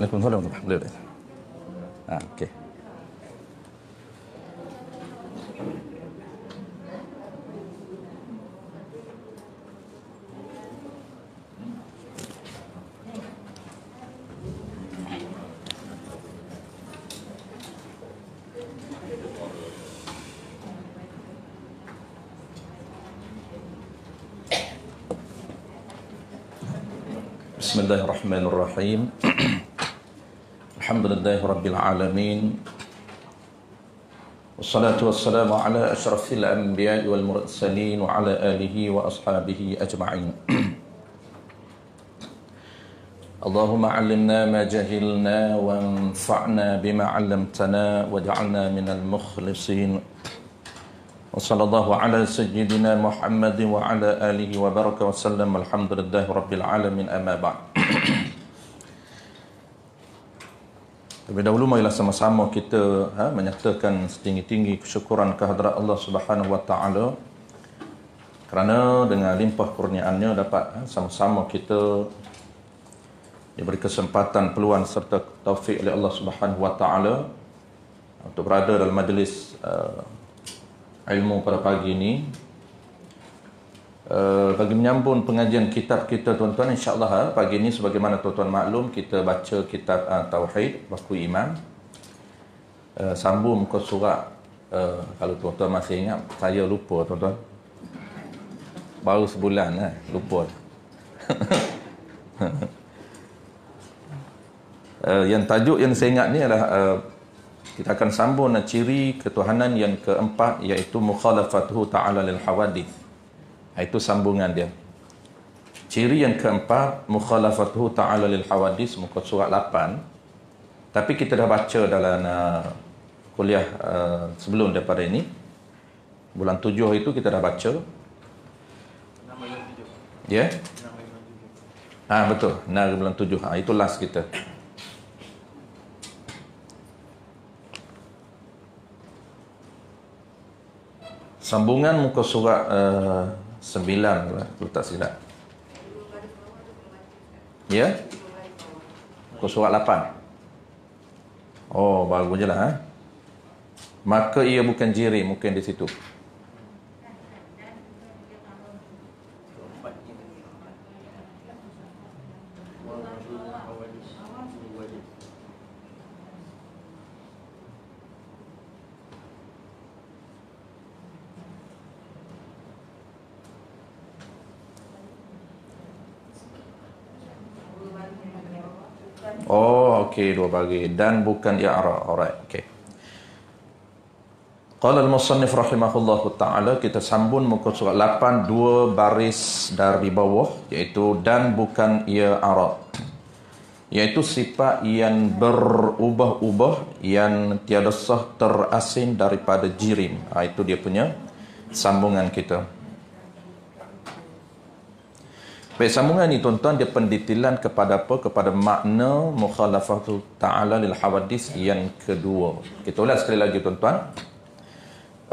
Waalaikumsalam warahmatullahi wabarakatuh. Okey. Bismillahirrahmanirrahim. Alhamdulillahi rabbil alamin. Wassalatu wassalamu ala asyrafil anbiya'i wal mursalin wa ala alihi wa ashabihi ajma'in. Allahumma 'allimna ma jahilna wanfa'na bima 'allamtana waj'alna minal mukhlisin. Wa sallallahu ala sayyidina Muhammad wa ala alihi wa baraka wa sallam. Alhamdulillahi rabbil alamin, amma ba'd. Terlebih dahulu marilah sama-sama kita menyatakan setinggi-tinggi kesyukuran kehadrat Allah Subhanahu wa taala kerana dengan limpah kurniaannya dapat sama-sama kita diberi kesempatan, peluang serta taufik oleh Allah Subhanahu wa taala untuk berada dalam majlis ilmu pada pagi ini. Bagi menyambung pengajian kitab kita tuan-tuan, insya-Allah pagi ini sebagaimana tuan-tuan maklum, kita baca kitab Tauhid Baku Iman, sambung muka surat. Kalau tuan-tuan masih ingat, saya lupa tuan-tuan, baru sebulan lupa. Yang tajuk yang saya ingat ni adalah kita akan sambung ciri ketuhanan yang keempat, iaitu mukhalafatuhu ta'ala lil hawadith. Itu sambungan dia. Ciri yang keempat, mukhalafatuhu ta'ala lil hawadith, muka surat 8. Tapi kita dah baca dalam kuliah sebelum daripada ini. Bulan 7 itu kita dah baca. Ya? Betul. Bulan 7. Itu last kita. Sambungan muka surat 9 kalau tak silap. Ya? Muka surat 8. Oh, bagus je lah. Maka ia bukan jiri, mungkin di situ. Oh, okey, dua bagi dan bukan i'rab. Alright, okey. Qala al-musannif rahimahullahu taala, kita sambung muka surat 8 dua baris dari bawah, iaitu dan bukan i'rab. Iaitu sifat yang berubah-ubah, yang tiada sah terasing daripada jirim. Itu dia punya sambungan kita. Baik, sambungan ni tuan-tuan, dia pendetilan kepada apa? Kepada makna mukhalafatu ta'ala lil hawadith yang kedua. Kita ulas sekali lagi tuan-tuan.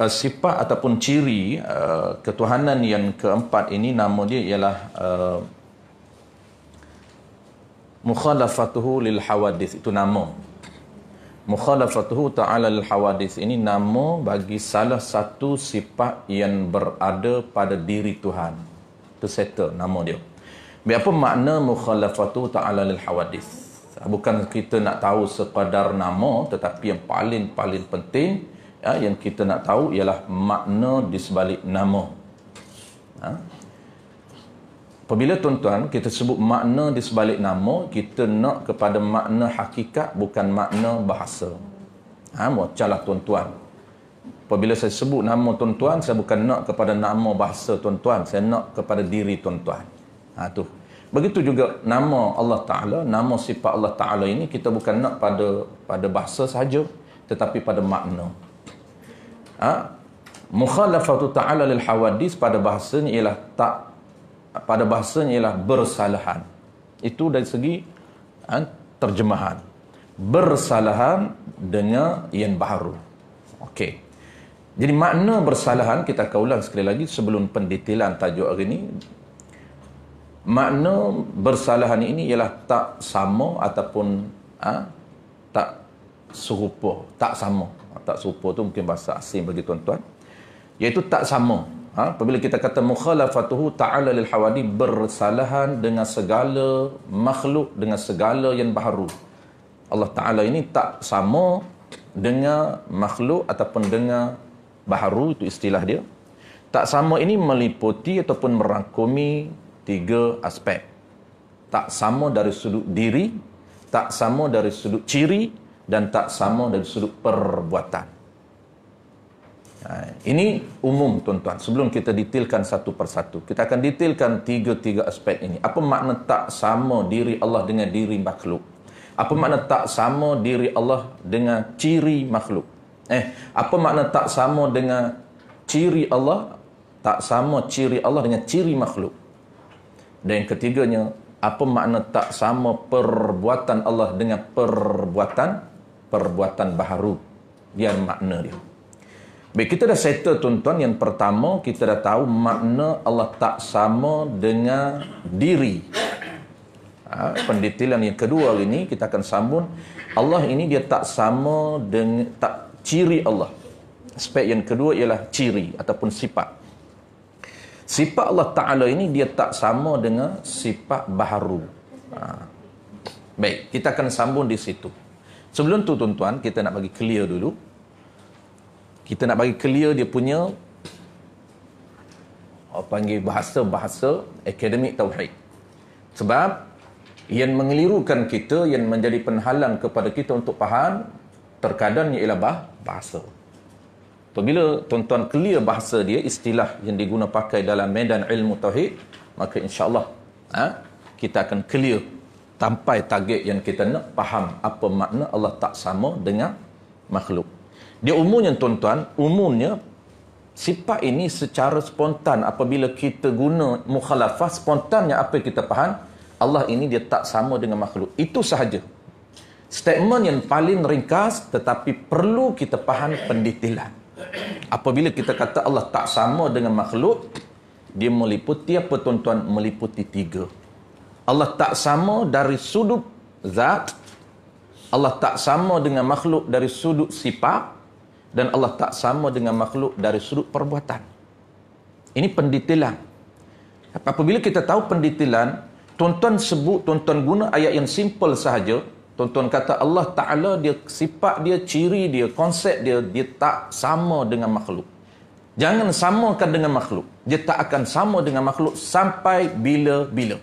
Sifat ataupun ciri ketuhanan yang keempat ini, nama dia ialah mukhalafatuhu lil hawadith. Itu nama. Mukhalafatuhu ta'ala lil hawadith ini nama bagi salah satu sifat yang berada pada diri Tuhan. Itu settle nama dia. Apa makna mukhalafatu ta'ala lil hawadith? Bukan kita nak tahu sekadar nama, tetapi yang paling penting yang kita nak tahu ialah makna di sebalik nama. Apabila tuan-tuan kita sebut makna di sebalik nama, kita nak kepada makna hakikat, bukan makna bahasa. Wacalah tuan-tuan. Apabila saya sebut nama tuan-tuan, saya bukan nak kepada nama bahasa tuan-tuan, saya nak kepada diri tuan-tuan. Tu. Begitu juga nama Allah Ta'ala, nama sifat Allah Ta'ala ini, kita bukan nak pada bahasa sahaja, tetapi pada makna. Mukhalafatu ta'ala lil hawadith pada bahasanya ialah bersalahan. Itu dari segi terjemahan. Bersalahan dengan yang baru. Okey. Jadi makna bersalahan, kita akan ulang sekali lagi sebelum pendetailan tajuk hari ini. Makna bersalahan ini ialah tak sama ataupun tak serupa, tak sama. Tak serupa tu mungkin bahasa asing bagi tuan-tuan, iaitu tak sama. Apabila kita kata mukhalafatuhu ta'ala lil hawadi, bersalahan dengan segala makhluk, dengan segala yang baharu. Allah Ta'ala ini tak sama dengan makhluk ataupun dengan baharu, itu istilah dia. Tak sama ini meliputi ataupun merangkumi 3 aspek. Tak sama dari sudut diri, tak sama dari sudut ciri, dan tak sama dari sudut perbuatan. Ini umum tuan-tuan. Sebelum kita detailkan satu persatu, kita akan detailkan tiga aspek ini. Apa makna tak sama diri Allah dengan diri makhluk? Apa makna tak sama diri Allah dengan ciri makhluk? Apa makna tak sama dengan ciri Allah, tak sama ciri Allah dengan ciri makhluk? Dan yang ketiganya, apa makna tak sama perbuatan Allah dengan perbuatan baharu? Dia makna dia. Baik, kita dah settle tuan-tuan. Yang pertama, kita dah tahu makna Allah tak sama dengan diri. Pendetailan yang kedua ini kita akan sambung. Allah ini dia tak sama dengan ciri Allah. Aspek yang kedua ialah ciri ataupun sifat. Sifat Allah Ta'ala ini dia tak sama dengan sifat baharu. Baik, kita akan sambung di situ. Sebelum tu tuan-tuan, kita nak bagi clear dulu. Kita nak bagi clear dia punya panggil bahasa akademik tauhid. Sebab yang mengelirukan kita, yang menjadi penghalang kepada kita untuk faham, terkadang ialah bahasa. Apabila tuan-tuan clear bahasa dia, istilah yang diguna pakai dalam medan ilmu tauhid, maka insya-Allah kita akan clear sampai target yang kita nak faham apa makna Allah tak sama dengan makhluk. Dia umumnya tuan-tuan, umumnya sifat ini secara spontan apabila kita guna mukhalafah, spontannya apa yang kita faham, Allah ini dia tak sama dengan makhluk. Itu sahaja. Statement yang paling ringkas, tetapi perlu kita faham pendetailan. Apabila kita kata Allah tak sama dengan makhluk, dia meliputi apa tuan-tuan? Meliputi 3. Allah tak sama dari sudut zat, Allah tak sama dengan makhluk dari sudut sifat, dan Allah tak sama dengan makhluk dari sudut perbuatan. Ini pendetailan. Apabila kita tahu pendetailan, tuan-tuan guna ayat yang simple sahaja. Tuan-tuan kata Allah Ta'ala, dia sifat dia, ciri dia, konsep dia, dia tak sama dengan makhluk. Jangan samakan dengan makhluk. Dia tak akan sama dengan makhluk sampai bila-bila.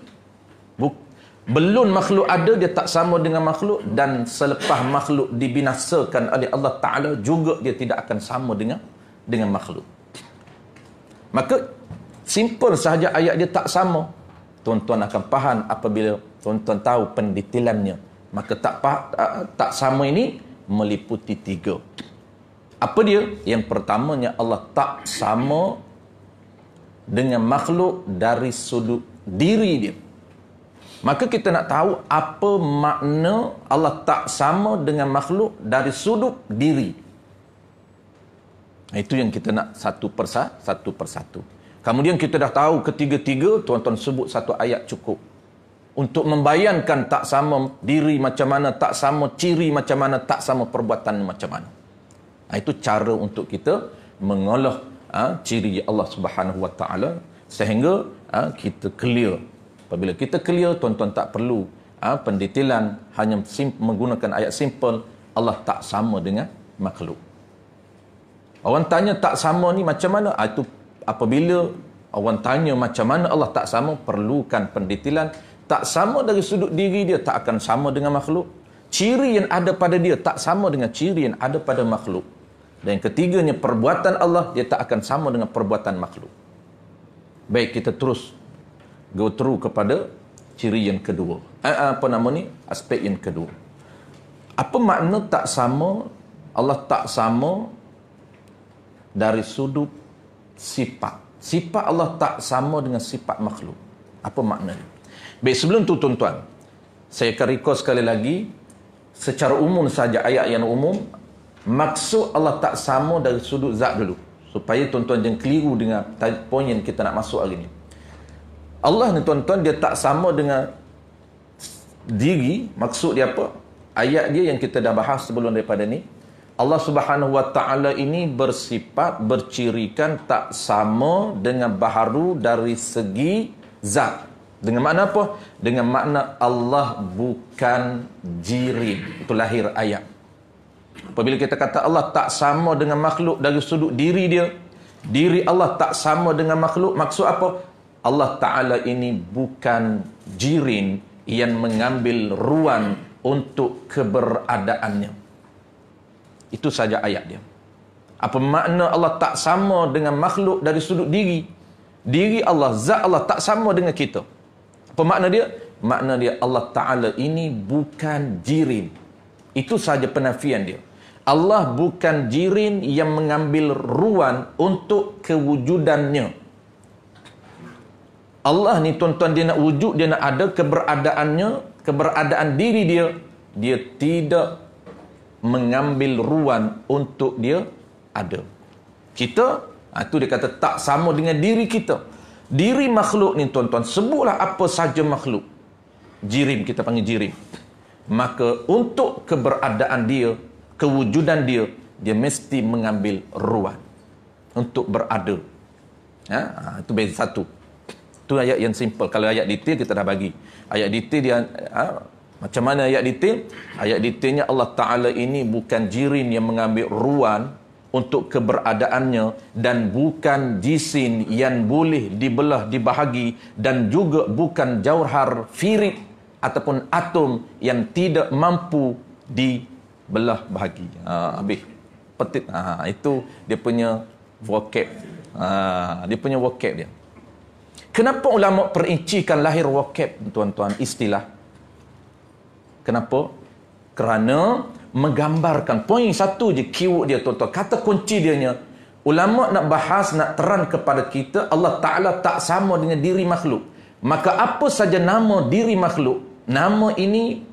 Belum makhluk ada, dia tak sama dengan makhluk, dan selepas makhluk dibinasakan oleh Allah Ta'ala juga dia tidak akan sama dengan makhluk. Maka simple sahaja ayat dia tak sama. Tuan-tuan akan faham apabila tuan-tuan tahu pendetailannya. Maka tak sama ini meliputi 3. Apa dia? Yang pertamanya, Allah tak sama dengan makhluk dari sudut diri dia. Maka kita nak tahu apa makna Allah tak sama dengan makhluk dari sudut diri. Itu yang kita nak satu persatu. Kemudian kita dah tahu ketiga-tiga, tuan-tuan sebut satu ayat cukup. Untuk membayangkan tak sama diri macam mana, tak sama ciri macam mana, tak sama perbuatan macam mana. Itu cara untuk kita mengolah ciri Allah Subhanahu Wa Taala sehingga kita clear. Apabila kita clear, tuan-tuan tak perlu pendetailan, hanya menggunakan ayat simple, Allah tak sama dengan makhluk. Orang tanya tak sama ni macam mana? Itu apabila orang tanya macam mana Allah tak sama, perlukan pendetailan. Tak sama dari sudut diri dia, tak akan sama dengan makhluk. Ciri yang ada pada dia tak sama dengan ciri yang ada pada makhluk. Dan yang ketiganya, perbuatan Allah, dia tak akan sama dengan perbuatan makhluk. Baik, kita terus go through kepada ciri yang kedua. Aspek yang kedua. Apa makna tak sama? Allah tak sama dari sudut sifat. Sifat Allah tak sama dengan sifat makhluk. Apa maknanya? Baik, sebelum tu tuan-tuan, saya akan recall sekali lagi secara umum saja ayat yang umum. Maksud Allah tak sama dari sudut zat dulu, supaya tuan-tuan jangan keliru dengan poin yang kita nak masuk hari ni. Allah ni tuan-tuan, dia tak sama dengan diri. Maksud dia apa? Ayat dia yang kita dah bahas sebelum daripada ni. Allah Subhanahu Wa Ta'ala ini bersifat, bercirikan tak sama dengan baharu dari segi zat. Dengan makna apa? Dengan makna Allah bukan jirim. Itu lahir ayat. Apabila kita kata Allah tak sama dengan makhluk dari sudut diri dia, diri Allah tak sama dengan makhluk, maksud apa? Allah Ta'ala ini bukan jirim yang mengambil ruang untuk keberadaannya. Itu saja ayat dia. Apa makna Allah tak sama dengan makhluk dari sudut diri? Diri Allah, zat Allah tak sama dengan kita. Apa makna dia? Makna dia Allah Ta'ala ini bukan jirim. Itu saja penafian dia. Allah bukan jirim yang mengambil ruang untuk kewujudannya. Allah ni tuan-tuan, dia nak wujud, dia nak ada keberadaannya, keberadaan diri dia, dia tidak mengambil ruang untuk dia ada. Kita, itu dia kata tak sama dengan diri kita. Diri makhluk ni tuan-tuan, sebutlah apa saja makhluk. Jirim, kita panggil jirim. Maka untuk keberadaan dia, kewujudan dia, dia mesti mengambil ruang untuk berada. Itu beza satu. Itu ayat yang simple. Kalau ayat detail kita dah bagi. Ayat detail dia macam mana ayat detail? Ayat detailnya Allah Ta'ala ini bukan jirim yang mengambil ruang untuk keberadaannya, dan bukan jisim yang boleh dibelah, dibahagi, dan juga bukan jauhar firik ataupun atom yang tidak mampu dibelah bahagi. Habis petit. Itu dia punya vocab. Dia punya vocab dia. Kenapa ulama perincikan lahir vocab, tuan-tuan, istilah? Kenapa? Kerana menggambarkan poin satu je, keyword dia, tuan-tuan. Kata kunci dianya, ulama nak bahas, nak terang kepada kita Allah Ta'ala tak sama dengan diri makhluk. Maka apa saja nama diri makhluk, nama ini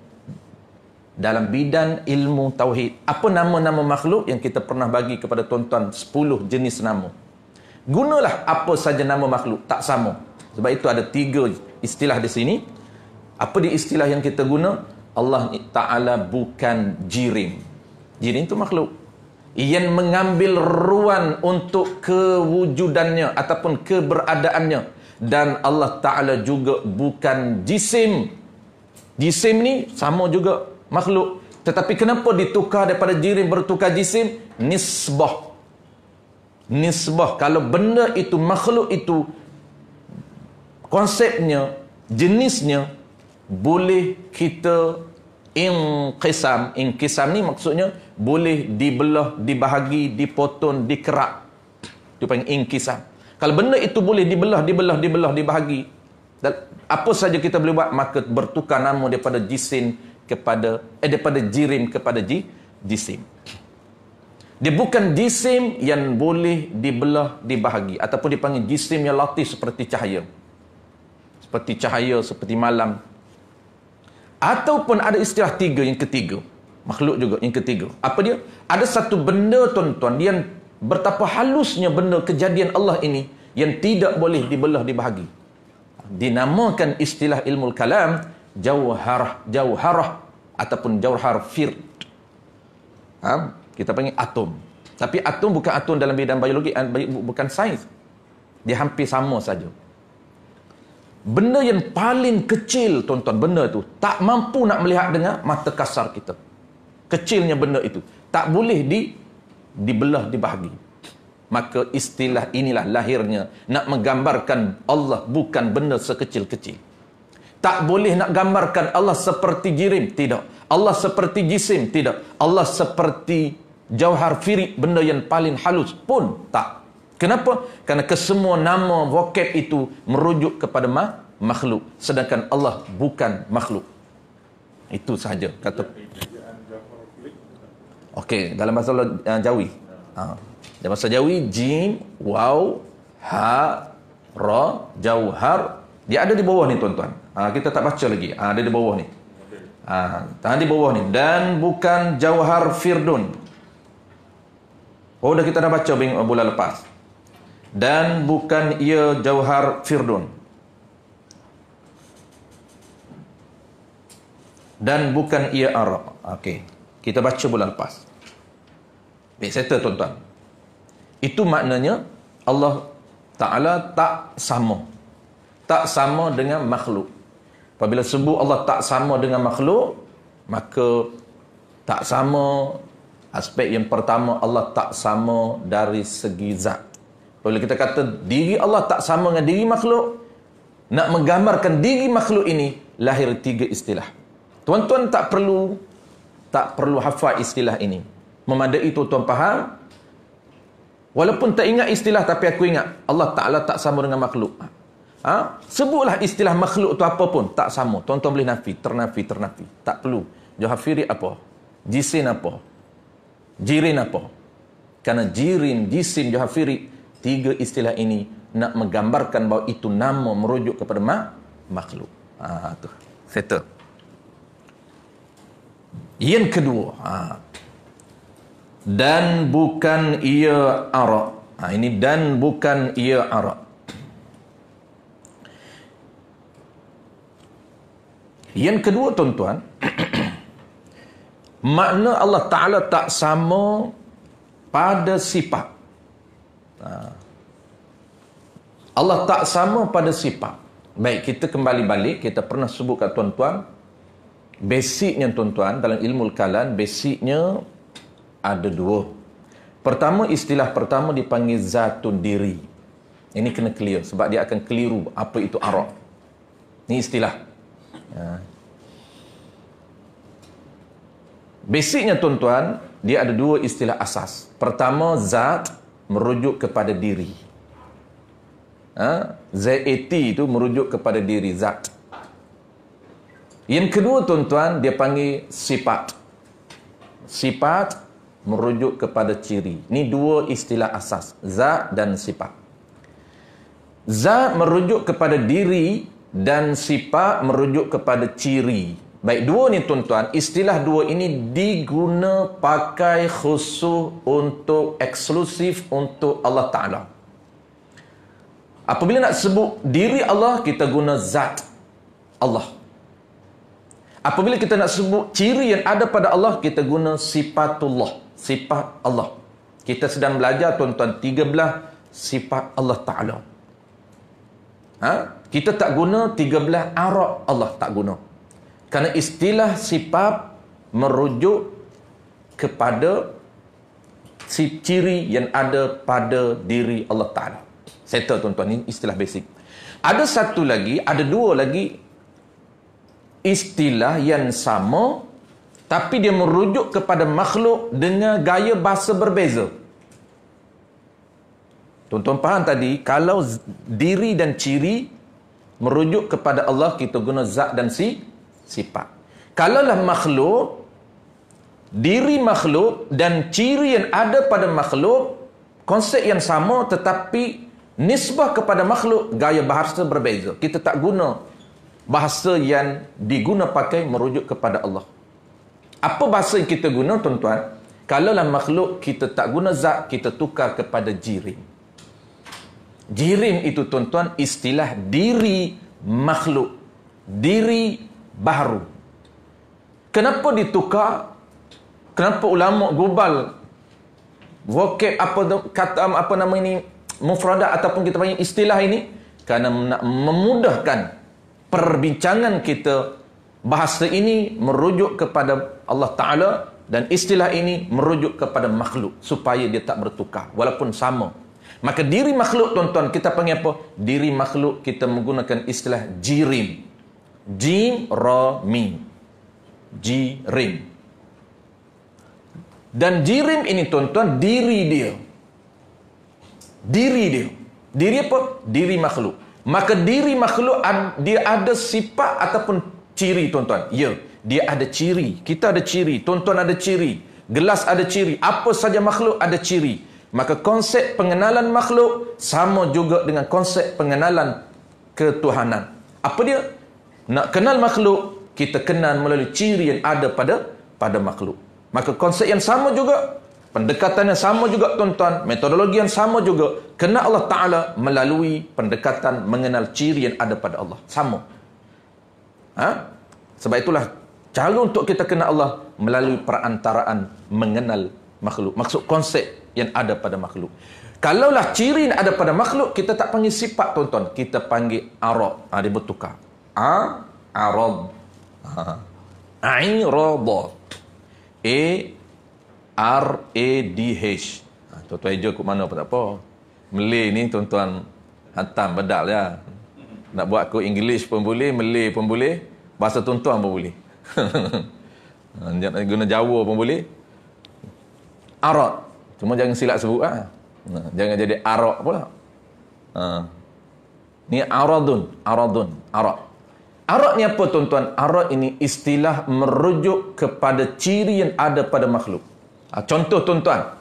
dalam bidang ilmu tauhid. Apa nama-nama makhluk yang kita pernah bagi kepada tuan-tuan? 10 jenis nama. Gunalah apa saja nama makhluk, tak sama. Sebab itu ada 3 istilah di sini. Apa dia istilah yang kita guna? Allah Ta'ala bukan jirim. Jirim itu makhluk yang mengambil ruang untuk kewujudannya ataupun keberadaannya. Dan Allah Ta'ala juga bukan jisim. Jisim ni sama juga makhluk. Tetapi kenapa ditukar daripada jirim bertukar jisim? Nisbah. Nisbah. Kalau benda itu, makhluk itu, konsepnya, jenisnya, boleh kita inqisam. Inqisam ni maksudnya boleh dibelah, dibahagi, dipotong, dikerak. Itu panggil inqisam. Kalau benda itu boleh dibelah, dibahagi, dan apa saja kita boleh buat, maka bertukar nama daripada jisim kepada daripada jirim kepada jisim. Dia bukan jisim yang boleh dibelah, dibahagi, ataupun dipanggil jisim yang latif seperti cahaya. Seperti cahaya, seperti malam. Ataupun ada istilah 3 yang ketiga. Makhluk juga yang ketiga. Apa dia? Ada satu benda, tuan-tuan, yang betapa halusnya benda kejadian Allah ini, yang tidak boleh dibelah, dibahagi. Dinamakan istilah ilmu kalam jauharah ataupun jauhar fird. Kita panggil atom. Tapi atom bukan atom dalam bidang biologi, bukan sains. Dia hampir sama saja. Benda yang paling kecil, tuan-tuan, benda itu tak mampu nak melihat dengan mata kasar kita. Kecilnya benda itu tak boleh dibelah, dibahagi. Maka istilah inilah lahirnya, nak menggambarkan Allah bukan benda sekecil-kecil. Tak boleh nak gambarkan Allah seperti jirim, tidak. Allah seperti jisim, tidak. Allah seperti jauhar firik, benda yang paling halus pun tak. Kenapa? Kerana kesemua nama vocab itu merujuk kepada makhluk. Sedangkan Allah bukan makhluk. Itu sahaja kata. Okey, dalam bahasa Jawi. Dalam bahasa Jawi, jim, waw, ha, ra, jauhar. Dia ada di bawah ni, tuan-tuan. Kita tak baca lagi. Ada di bawah ni. Di bawah ni. Dan bukan jauhar firdun. Oh, dah kita dah baca bulan lepas. Dan bukan ia jauhar firdun. Dan bukan ia arak. Okey. Kita baca bulan lepas. Baik, settle tuan-tuan. Itu maknanya Allah Ta'ala tak sama. Tak sama dengan makhluk. Apabila sebut Allah tak sama dengan makhluk, maka tak sama, aspek yang pertama, Allah tak sama dari segi zat. Apabila kita kata diri Allah tak sama dengan diri makhluk, nak menggambarkan diri makhluk ini, lahir 3 istilah. Tuan-tuan tak perlu hafal istilah ini. Memadai tuan-tuan faham. Walaupun tak ingat istilah, tapi aku ingat Allah Ta'ala tak sama dengan makhluk. Sebutlah istilah makhluk tu apa pun, tak sama. Tuan-tuan boleh nafi, ternafi. Tak perlu. Johafiri apa? Jisin apa? Jirin apa? Karena jirin, jisim, johafiri, 3 istilah ini nak menggambarkan bahawa itu nama merujuk kepada makhluk. Tu. Settle. Yang kedua, dan bukan ia arak. Ini dan bukan ia arak. Yang kedua tuan-tuan, makna Allah Ta'ala tak sama pada sifat. Allah tak sama pada sifat. Baik, kita kembali balik. Kita pernah sebut kat tuan-tuan, basicnya tuan-tuan, dalam ilmu kalam, basicnya ada 2. Pertama, istilah pertama dipanggil zatun diri. Ini kena clear, sebab dia akan keliru apa itu arak. Ini istilah. Basicnya tuan-tuan, dia ada 2 istilah asas. Pertama, zat merujuk kepada diri. ZAT itu merujuk kepada diri, zat. Yang kedua tuan-tuan, dia panggil sifat. Sifat merujuk kepada ciri. Ini 2 istilah asas, zat dan sifat. Zat merujuk kepada diri dan sifat merujuk kepada ciri. Baik, 2 ni tuan-tuan, istilah 2 ini diguna pakai khusus untuk eksklusif untuk Allah Ta'ala. Apabila nak sebut diri Allah, kita guna zat Allah. Apabila kita nak sebut ciri yang ada pada Allah, kita guna sifatullah, sifat Allah. Kita sedang belajar tuan-tuan 13 sifat Allah Ta'ala. Kita tak guna 13 arak Allah, tak guna. Kerana istilah sifat merujuk kepada ciri yang ada pada diri Allah Ta'ala. Settle tuan-tuan, ini istilah basic. Ada satu lagi, ada 2 lagi istilah yang sama, tapi dia merujuk kepada makhluk dengan gaya bahasa berbeza. Tuan-tuan faham tadi, kalau diri dan ciri merujuk kepada Allah, kita guna zat dan sifat. Kalaulah makhluk, diri makhluk dan ciri yang ada pada makhluk, konsep yang sama tetapi nisbah kepada makhluk, gaya bahasa berbeza. Kita tak guna bahasa yang diguna pakai merujuk kepada Allah. Apa bahasa yang kita guna tuan-tuan? Kalaulah makhluk, kita tak guna zat, kita tukar kepada jirim. Jirim itu tuan-tuan istilah diri makhluk, diri baru. Kenapa ditukar? Kenapa ulama global vocab apa nama ini, mufradat ataupun kita panggil istilah ini? Kerana nak memudahkan perbincangan kita, bahasa ini merujuk kepada Allah Ta'ala dan istilah ini merujuk kepada makhluk supaya dia tak bertukar walaupun sama. Maka diri makhluk tuan-tuan kita panggil apa? Diri makhluk kita menggunakan istilah jirim. Jim, ra, mim. Jirim. Dan jirim ini tuan-tuan diri dia. Diri dia. Diri apa? Diri makhluk. Maka diri makhluk dia ada sifat ataupun ciri tuan-tuan. Ya, dia ada ciri. Kita ada ciri. Tuan-tuan ada ciri. Gelas ada ciri. Apa saja makhluk ada ciri. Maka konsep pengenalan makhluk sama juga dengan konsep pengenalan ketuhanan. Apa dia? Nak kenal makhluk, kita kenal melalui ciri yang ada pada makhluk. Maka konsep yang sama juga, pendekatan yang sama juga tuan-tuan, metodologi yang sama juga. Kenal Allah Ta'ala melalui pendekatan mengenal ciri yang ada pada Allah. Sama. Sebab itulah Cara untuk kita kenal Allah melalui perantaraan mengenal makhluk. Maksud konsep yang ada pada makhluk. Kalaulah ciri yang ada pada makhluk, kita tak panggil sifat, tuan-tuan. Kita panggil arad. Dia bertukar. Arad. I'radh. A-R-A-D-H. Tuan-tuan hijau kot mana pun tak apa. Malay ni tuan-tuan hantam bedal ya. Nak buat kod English pun boleh, Malay pun boleh, bahasa tuan-tuan pun boleh. Guna Jawa pun boleh. Arad. Cuma jangan silap sebut lah. Jangan jadi arak pula. Ni aradun. Arad. Arad ni apa, tuan-tuan? Arad ini istilah merujuk kepada ciri yang ada pada makhluk. Contoh, tuan-tuan.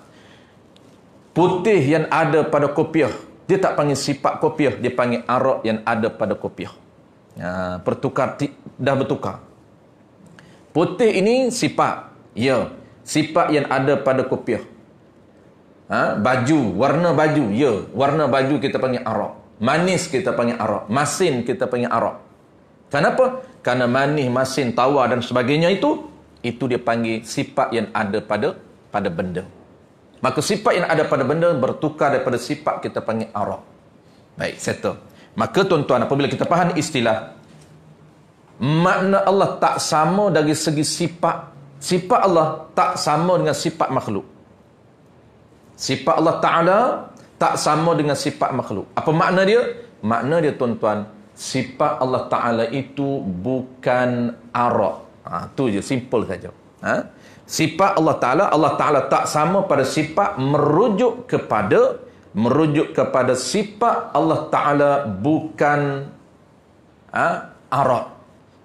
Putih yang ada pada kopiah, dia tak panggil sifat kopiah, dia panggil arad yang ada pada kopiah. Dah bertukar. Putih ini sifat. Ya. Sifat yang ada pada kopiah. Baju, warna baju. Ya. Warna baju kita panggil arad. Manis kita panggil arad. Masin kita panggil arad. Kenapa? Karena manis, masin, tawar dan sebagainya itu dia panggil sifat yang ada pada benda. Maka sifat yang ada pada benda bertukar daripada sifat kita panggil arad. Baik, settle. Maka tuan-tuan, apabila kita faham istilah, makna Allah tak sama dari segi sifat. Sifat Allah tak sama dengan sifat makhluk. Sifat Allah Ta'ala tak sama dengan sifat makhluk. Apa makna dia? Makna dia, tuan-tuan, sifat Allah Ta'ala itu bukan arad. Tu je, simple saja. Sifat Allah Ta'ala tak sama pada sifat merujuk kepada sifat Allah Ta'ala bukan arad.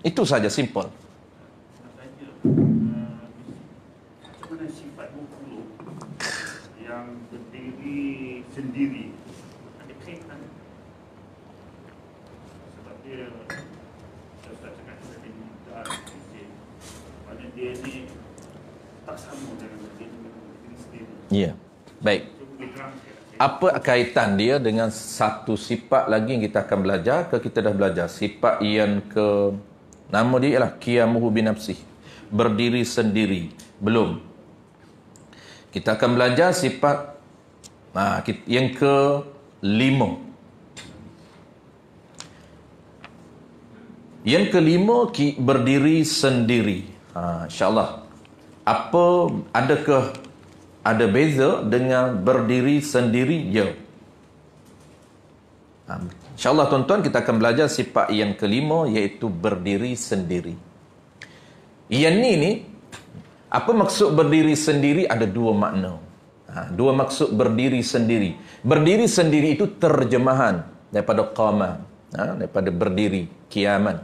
Itu saja, simple. Mana sifat makhluk yang berdiri sendiri ada kaitan? Sebab dia Ustaz cakap tadi mana dia ni tak sama dengan berdiri sendiri. Ya, baik. Apa kaitan dia dengan satu sifat lagi yang kita akan belajar kita dah belajar? Sifat yang nama dia ialah qiyamuhu binafsih. Berdiri sendiri. Belum. Kita akan belajar sifat yang kelima. Yang kelima, berdiri sendiri. InsyaAllah. Adakah ada beza dengan berdiri sendiri? Ya. InsyaAllah, tuan-tuan, kita akan belajar sifat yang kelima, iaitu berdiri sendiri. Yang ni, apa maksud berdiri sendiri? Ada dua makna. Dua maksud berdiri sendiri. Berdiri sendiri itu terjemahan daripada qama, daripada berdiri, qiyaman.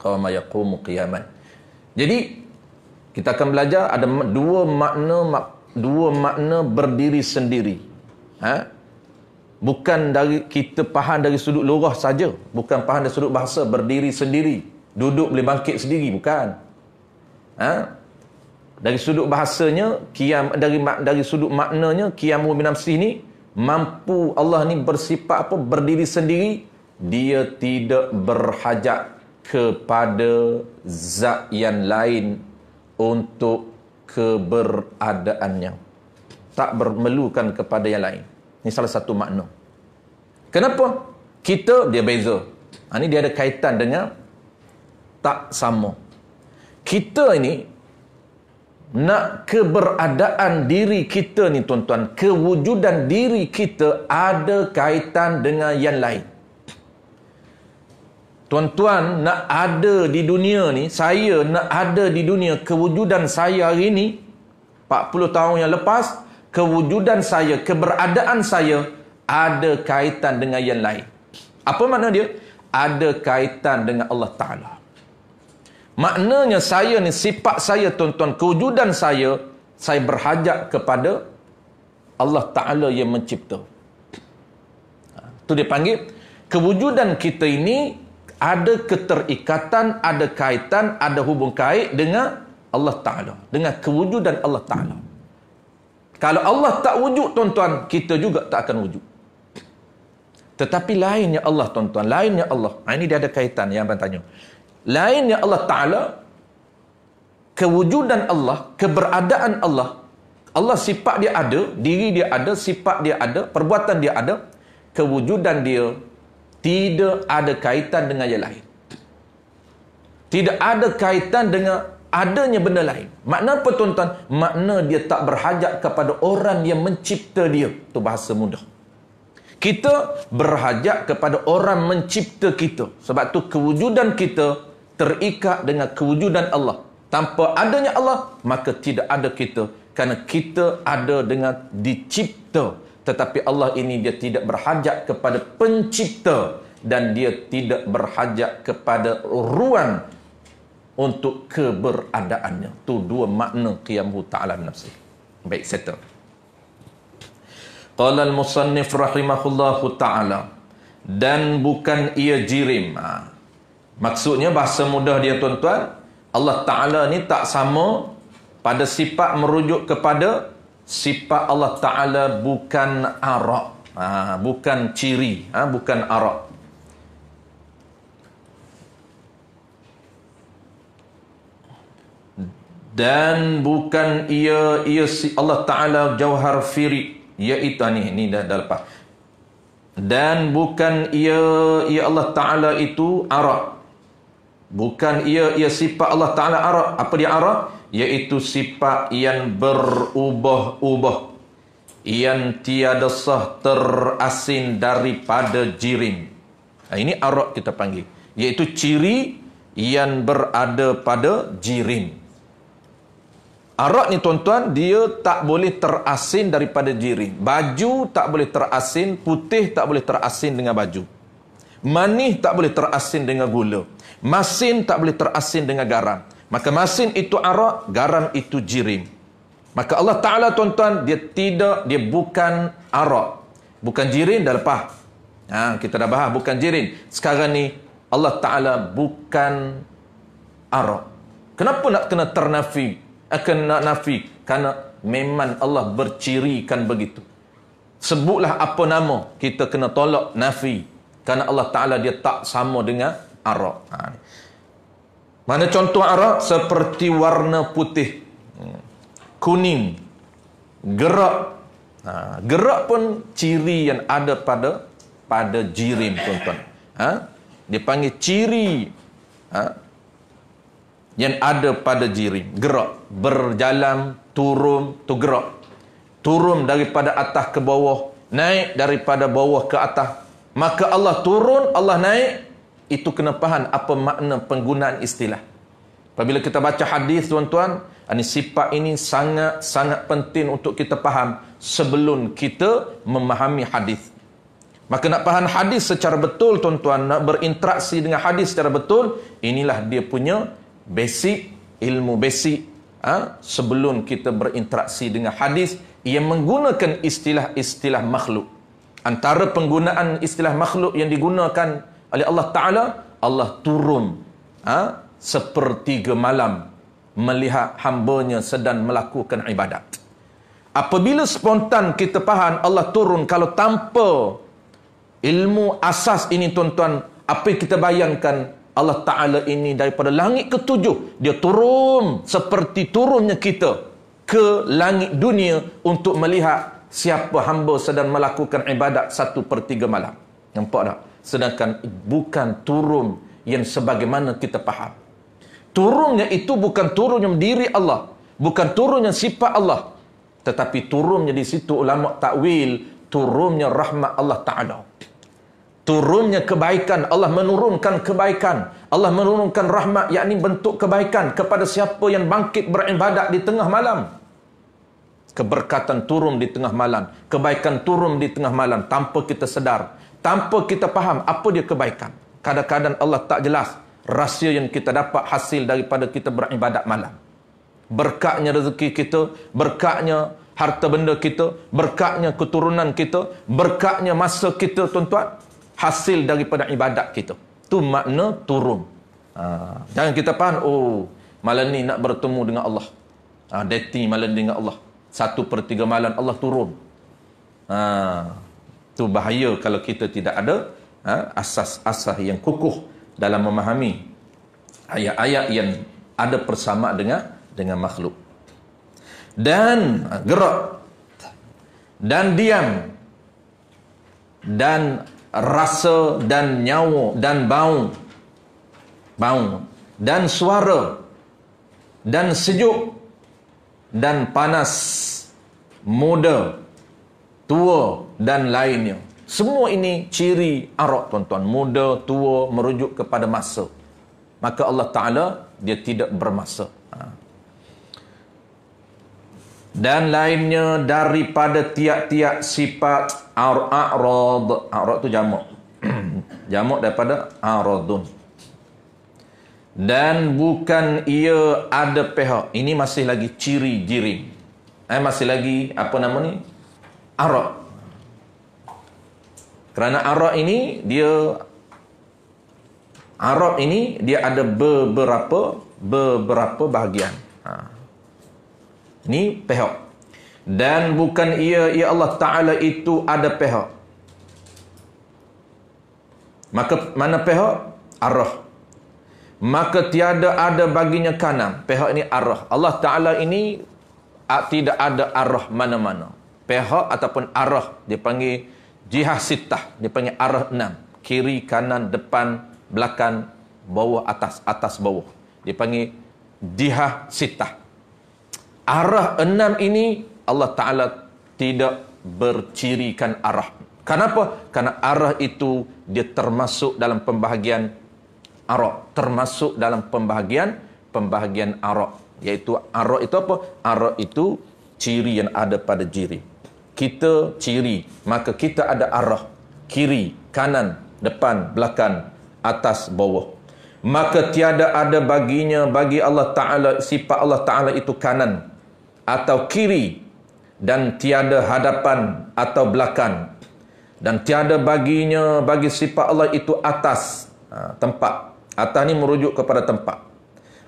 Qama yaqumu qiyaman. Jadi, kita akan belajar ada dua makna berdiri sendiri. Bukan dari kita faham dari sudut lugah saja, bukan faham dari sudut bahasa berdiri sendiri, duduk boleh bangkit sendiri, bukan. Dari sudut bahasanya, dari sudut maknanya, qiyamu binafsih ni mampu Allah ni bersifat apa? Berdiri sendiri. Dia tidak berhajat kepada zat yang lain untuk keberadaannya. Tak memerlukan kepada yang lain. Ini salah satu makna. Kenapa? Dia beza. Ini dia ada kaitan dengan tak sama. Kita ini nak keberadaan diri kita ni, tuan-tuan, kewujudan diri kita ada kaitan dengan yang lain. Tuan-tuan nak ada di dunia ni, saya nak ada di dunia, kewujudan saya hari ni 40 tahun yang lepas, kewujudan saya, keberadaan saya ada kaitan dengan yang lain. Apa makna dia? Ada kaitan dengan Allah Ta'ala. Maknanya saya ni, sifat saya, tuan-tuan, kewujudan saya berhajat kepada Allah Ta'ala yang mencipta. Itu dia panggil, kewujudan kita ini ada keterikatan, ada kaitan, ada hubung kait dengan Allah Ta'ala. Dengan kewujudan Allah Ta'ala. Kalau Allah tak wujud, tuan-tuan, kita juga tak akan wujud. Tetapi lainnya Allah, tuan-tuan, lainnya Allah. Ini dia ada kaitan yang abang tanya. Lainnya Allah Ta'ala, kewujudan Allah, keberadaan Allah. Allah sifat dia ada, diri dia ada, sifat dia ada, perbuatan dia ada. Kewujudan dia tidak ada kaitan dengan yang lain. Tidak ada kaitan dengan adanya benda lain. Makna apa tuan-tuan? Makna dia tak berhajat kepada orang yang mencipta dia. Itu bahasa mudah. Kita berhajat kepada orang mencipta kita. Sebab tu kewujudan kita terikat dengan kewujudan Allah. Tanpa adanya Allah, maka tidak ada kita. Kerana kita ada dengan dicipta. Tetapi Allah ini dia tidak berhajat kepada pencipta. Dan dia tidak berhajat kepada ruang untuk keberadaannya. Itu dua makna qiyamuhu ta'ala nafsi. Baik, settle. Qala al-musannif rahimahullahu ta'ala. Dan bukan ia jirim. Maksudnya bahasa mudah dia tuan-tuan, Allah Ta'ala ni tak sama pada sifat merujuk kepada sifat Allah Ta'ala bukan arak. Bukan ciri. Bukan arak. Dan bukan ia Allah Ta'ala jauhar firi. Iaitu ni dah lepas. Dan bukan ia Allah Ta'ala itu arak. Bukan ia sifat Allah Ta'ala arak. Apa dia arak? Iaitu sifat yang berubah-ubah, yang tiada sah terasin daripada jirim. Ini arak kita panggil. Iaitu ciri yang berada pada jirim. Arak ni tuan-tuan, dia tak boleh terasin daripada jirim. Baju tak boleh terasin, putih tak boleh terasin dengan baju. Manis tak boleh terasin dengan gula. Masin tak boleh terasin dengan garam. Maka masin itu arak, garam itu jirim. Maka Allah Ta'ala tuan-tuan, dia bukan arak. Bukan jirim, dah lepas. Kita dah bahas bukan jirim. Sekarang ni Allah Ta'ala bukan arak. Kenapa nak kena ternafi? Nak nafi? Kerana memang Allah bercirikan begitu. Sebutlah apa nama, kita kena tolak nafi. Kerana Allah Ta'ala dia tak sama dengan arak. Mana contoh arak? Seperti warna putih, kuning, gerak. Gerak pun ciri yang ada pada jirim tuan-tuan. Dia panggil ciri yang ada pada jirim. Gerak, berjalan, turun, tu gerak. Turun daripada atas ke bawah, naik daripada bawah ke atas. Maka Allah turun, Allah naik. Itu kena faham apa makna penggunaan istilah. Apabila kita baca hadis tuan-tuan, sifat ini sangat-sangat penting untuk kita faham sebelum kita memahami hadis. Maka nak faham hadis secara betul tuan-tuan, nak berinteraksi dengan hadis secara betul, inilah dia punya basic, ilmu basic. Sebelum kita berinteraksi dengan hadis yang menggunakan istilah-istilah makhluk. Antara penggunaan istilah makhluk yang digunakan oleh Allah Ta'ala, Allah turun sepertiga malam melihat hambanya sedang melakukan ibadat. Apabila spontan kita faham Allah turun, kalau tanpa ilmu asas ini tuan-tuan, apa yang kita bayangkan? Allah Ta'ala ini daripada langit ke-7, dia turun seperti turunnya kita ke langit dunia untuk melihat siapa hamba sedang melakukan ibadat 1/3 malam. Nampak tak? Sedangkan bukan turun yang sebagaimana kita faham. Turunnya itu bukan turunnya diri Allah, bukan turunnya sifat Allah, tetapi turunnya di situ ulama takwil, turunnya rahmat Allah Ta'ala. Turunnya kebaikan, Allah menurunkan kebaikan, Allah menurunkan rahmat, yakni bentuk kebaikan kepada siapa yang bangkit beribadat di tengah malam. Keberkatan turun di tengah malam, kebaikan turun di tengah malam tanpa kita sedar, tanpa kita faham apa dia kebaikan. Kadang-kadang Allah tak jelas rahsia yang kita dapat hasil daripada kita beribadat malam. Berkatnya rezeki kita, berkatnya harta benda kita, berkatnya keturunan kita, berkatnya masa kita tuan-tuan, hasil daripada ibadat kita. Tu makna turun. Jangan kita faham, malam ni nak bertemu dengan Allah. Dating malam ni dengan Allah. 1/3 malam Allah turun. Tu bahaya kalau kita tidak ada asas-asas yang kukuh dalam memahami ayat-ayat yang ada persamaan dengan makhluk. Dan gerak, dan diam, dan rasa, dan nyawa, dan bau, dan suara, dan sejuk, dan panas, muda, tua, dan lainnya. Semua ini ciri arak, tuan-tuan. Muda, tua, merujuk kepada masa. Maka Allah Ta'ala, dia tidak bermasa. Dan lainnya daripada tiap-tiap sifat a'rad. A'rad tu jamak. Jamak daripada a'radun. Dan bukan ia ada pihak. Ini masih lagi ciri jirim. Masih lagi apa nama ni? Arak. Kerana arak ini dia ada beberapa bahagian. Ini pihak. Dan bukan ia Allah Ta'ala itu ada pihak. Maka mana pihak? Arah. Maka tiada ada baginya kanan. Pihak ini arah. Allah Ta'ala ini tidak ada arah mana-mana. Pihak ataupun arah, dia panggil jihah sittah. Dia panggil arah 6. Kiri, kanan, depan, belakang, bawah, atas, bawah. Dia panggil jihah sittah. Arah 6 ini Allah Ta'ala tidak bercirikan arah. Kenapa? Karena arah itu dia termasuk dalam pembahagian arak. Termasuk dalam pembahagian arak. Iaitu arak itu apa? Arak itu ciri yang ada pada jiri. Kita ciri, maka kita ada arah. Kiri, kanan, depan, belakang, atas, bawah. Maka tiada ada baginya, bagi Allah Ta'ala, sifat Allah Ta'ala itu kanan atau kiri, dan tiada hadapan atau belakang, dan tiada baginya, bagi sifat Allah itu atas, tempat. Atas ni merujuk kepada tempat.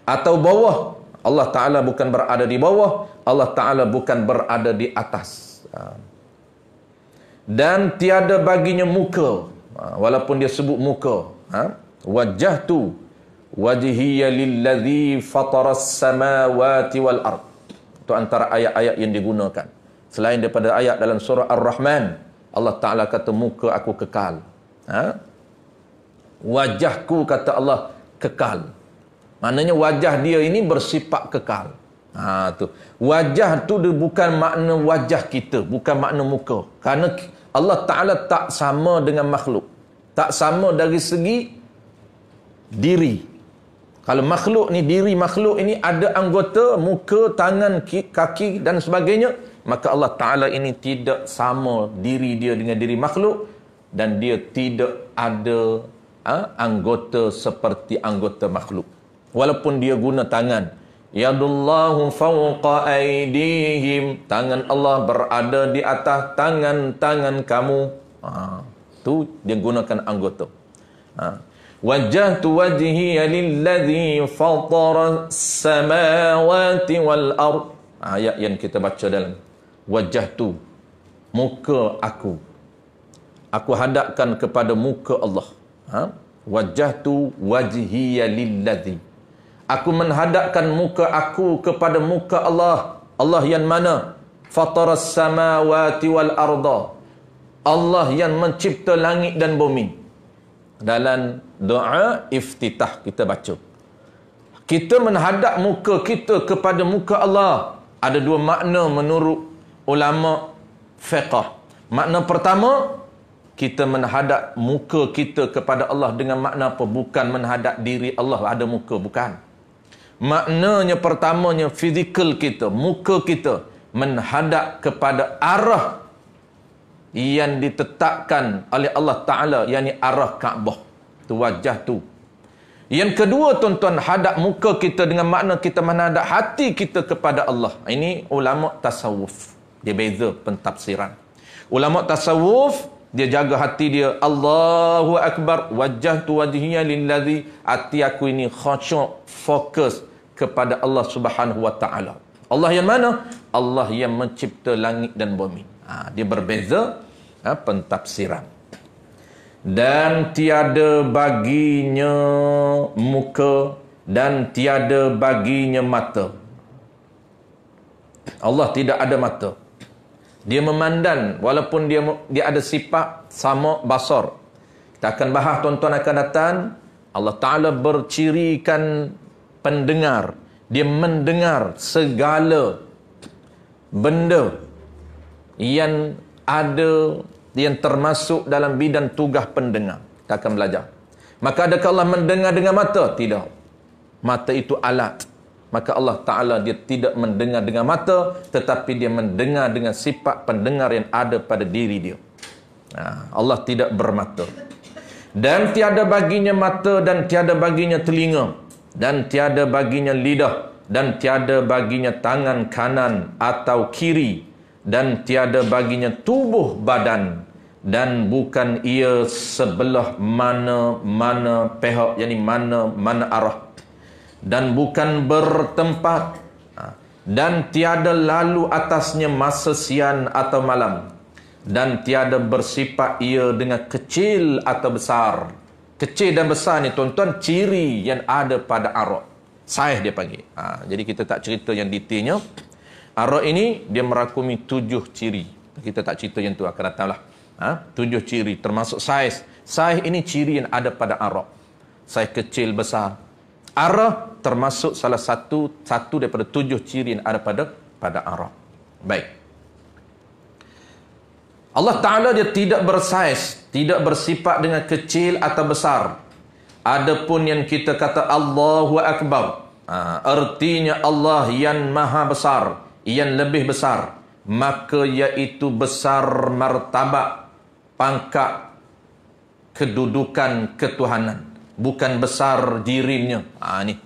Atau bawah. Allah Ta'ala bukan berada di bawah, Allah Ta'ala bukan berada di atas. Dan tiada baginya muka, walaupun dia sebut muka. Wajjahtu wajhiya lilladzi fataras samawati wal ard. Itu antara ayat-ayat yang digunakan. Selain daripada ayat dalam surah Ar-Rahman, Allah Ta'ala kata muka aku kekal. Wajahku, kata Allah, kekal. Maknanya wajah dia ini bersifat kekal. Tu. Wajah tu dia bukan makna wajah kita, bukan makna muka. Kerana Allah Ta'ala tak sama dengan makhluk. Tak sama dari segi diri. Kalau makhluk ni, diri makhluk ini ada anggota, muka, tangan, kaki dan sebagainya. Maka Allah Ta'ala ini tidak sama diri dia dengan diri makhluk. Dan dia tidak ada anggota seperti anggota makhluk. Walaupun dia guna tangan. Yadullahu fawqa aydihim. Tangan Allah berada di atas tangan-tangan kamu. Tu dia gunakan anggota. Wajjahtu wajhiya lilladzi fatara samawati wal ard. Ayat yang kita baca dalam wajjahtu, muka aku. Aku hadapkan kepada muka Allah. Wajjahtu wajhiya lilladzi. Aku menghadapkan muka aku kepada muka Allah. Allah yang mana? Fataras samawati wal arda. Allah yang mencipta langit dan bumi. Dalam doa iftitah kita baca, kita menghadap muka kita kepada muka Allah. Ada dua makna menurut ulama fiqh. Makna pertama, kita menghadap muka kita kepada Allah dengan makna apa? Bukan menghadap diri Allah ada muka, bukan. Maknanya pertamanya fizikal kita, muka kita menghadap kepada arah yang ditetapkan oleh Allah Ta'ala, yakni arah Kaabah. Tu wajah tu. Yang kedua, tuan-tuan, hadap muka kita dengan makna kita menghadap hati kita kepada Allah. Ini ulama tasawuf. Dia beza pentafsiran. Ulama tasawuf, dia jaga hati dia. Allahu Akbar. Wajjahtu wajhiya lilladzi. Hati aku ini khusyuk, fokus kepada Allah Subhanahu wa Ta'ala. Allah yang mana? Allah yang mencipta langit dan bumi. Dia berbeza pentafsiran. Dan tiada baginya muka dan tiada baginya mata. Allah tidak ada mata. Dia memandang walaupun dia ada sifat sama basar. Kita akan bahas tuan-tuan akan datang. Allah Ta'ala bercirikan pendengar. Dia mendengar segala benda yang ada, yang termasuk dalam bidang tugas pendengar. Kita akan belajar. Maka adakah Allah mendengar dengan mata? Tidak. Mata itu alat. Maka Allah Ta'ala dia tidak mendengar dengan mata, tetapi dia mendengar dengan sifat pendengar yang ada pada diri dia. Allah tidak bermata. Dan tiada baginya mata, dan tiada baginya telinga, dan tiada baginya lidah, dan tiada baginya tangan kanan atau kiri, dan tiada baginya tubuh badan, dan bukan ia sebelah mana-mana pihak, yakni mana-mana arah, dan bukan bertempat, dan tiada lalu atasnya masa siang atau malam, dan tiada bersifat ia dengan kecil atau besar. Kecil dan besar ni tuan-tuan ciri yang ada pada arak. Saiz dia panggil. Jadi kita tak cerita yang detailnya. Arak ini dia merakumi 7 ciri. Kita tak cerita yang tu, akan datanglah. 7 ciri termasuk saiz. Saiz ini ciri yang ada pada arak. Saiz kecil besar. Arah termasuk salah satu daripada 7 ciri yang ada pada arak. Baik. Allah Ta'ala dia tidak bersaiz, tidak bersifat dengan kecil atau besar. Adapun yang kita kata Allahu Akbar, artinya Allah yang maha besar, yang lebih besar, maka iaitu besar martabat, pangkat, kedudukan ketuhanan, bukan besar dirinya. Ni.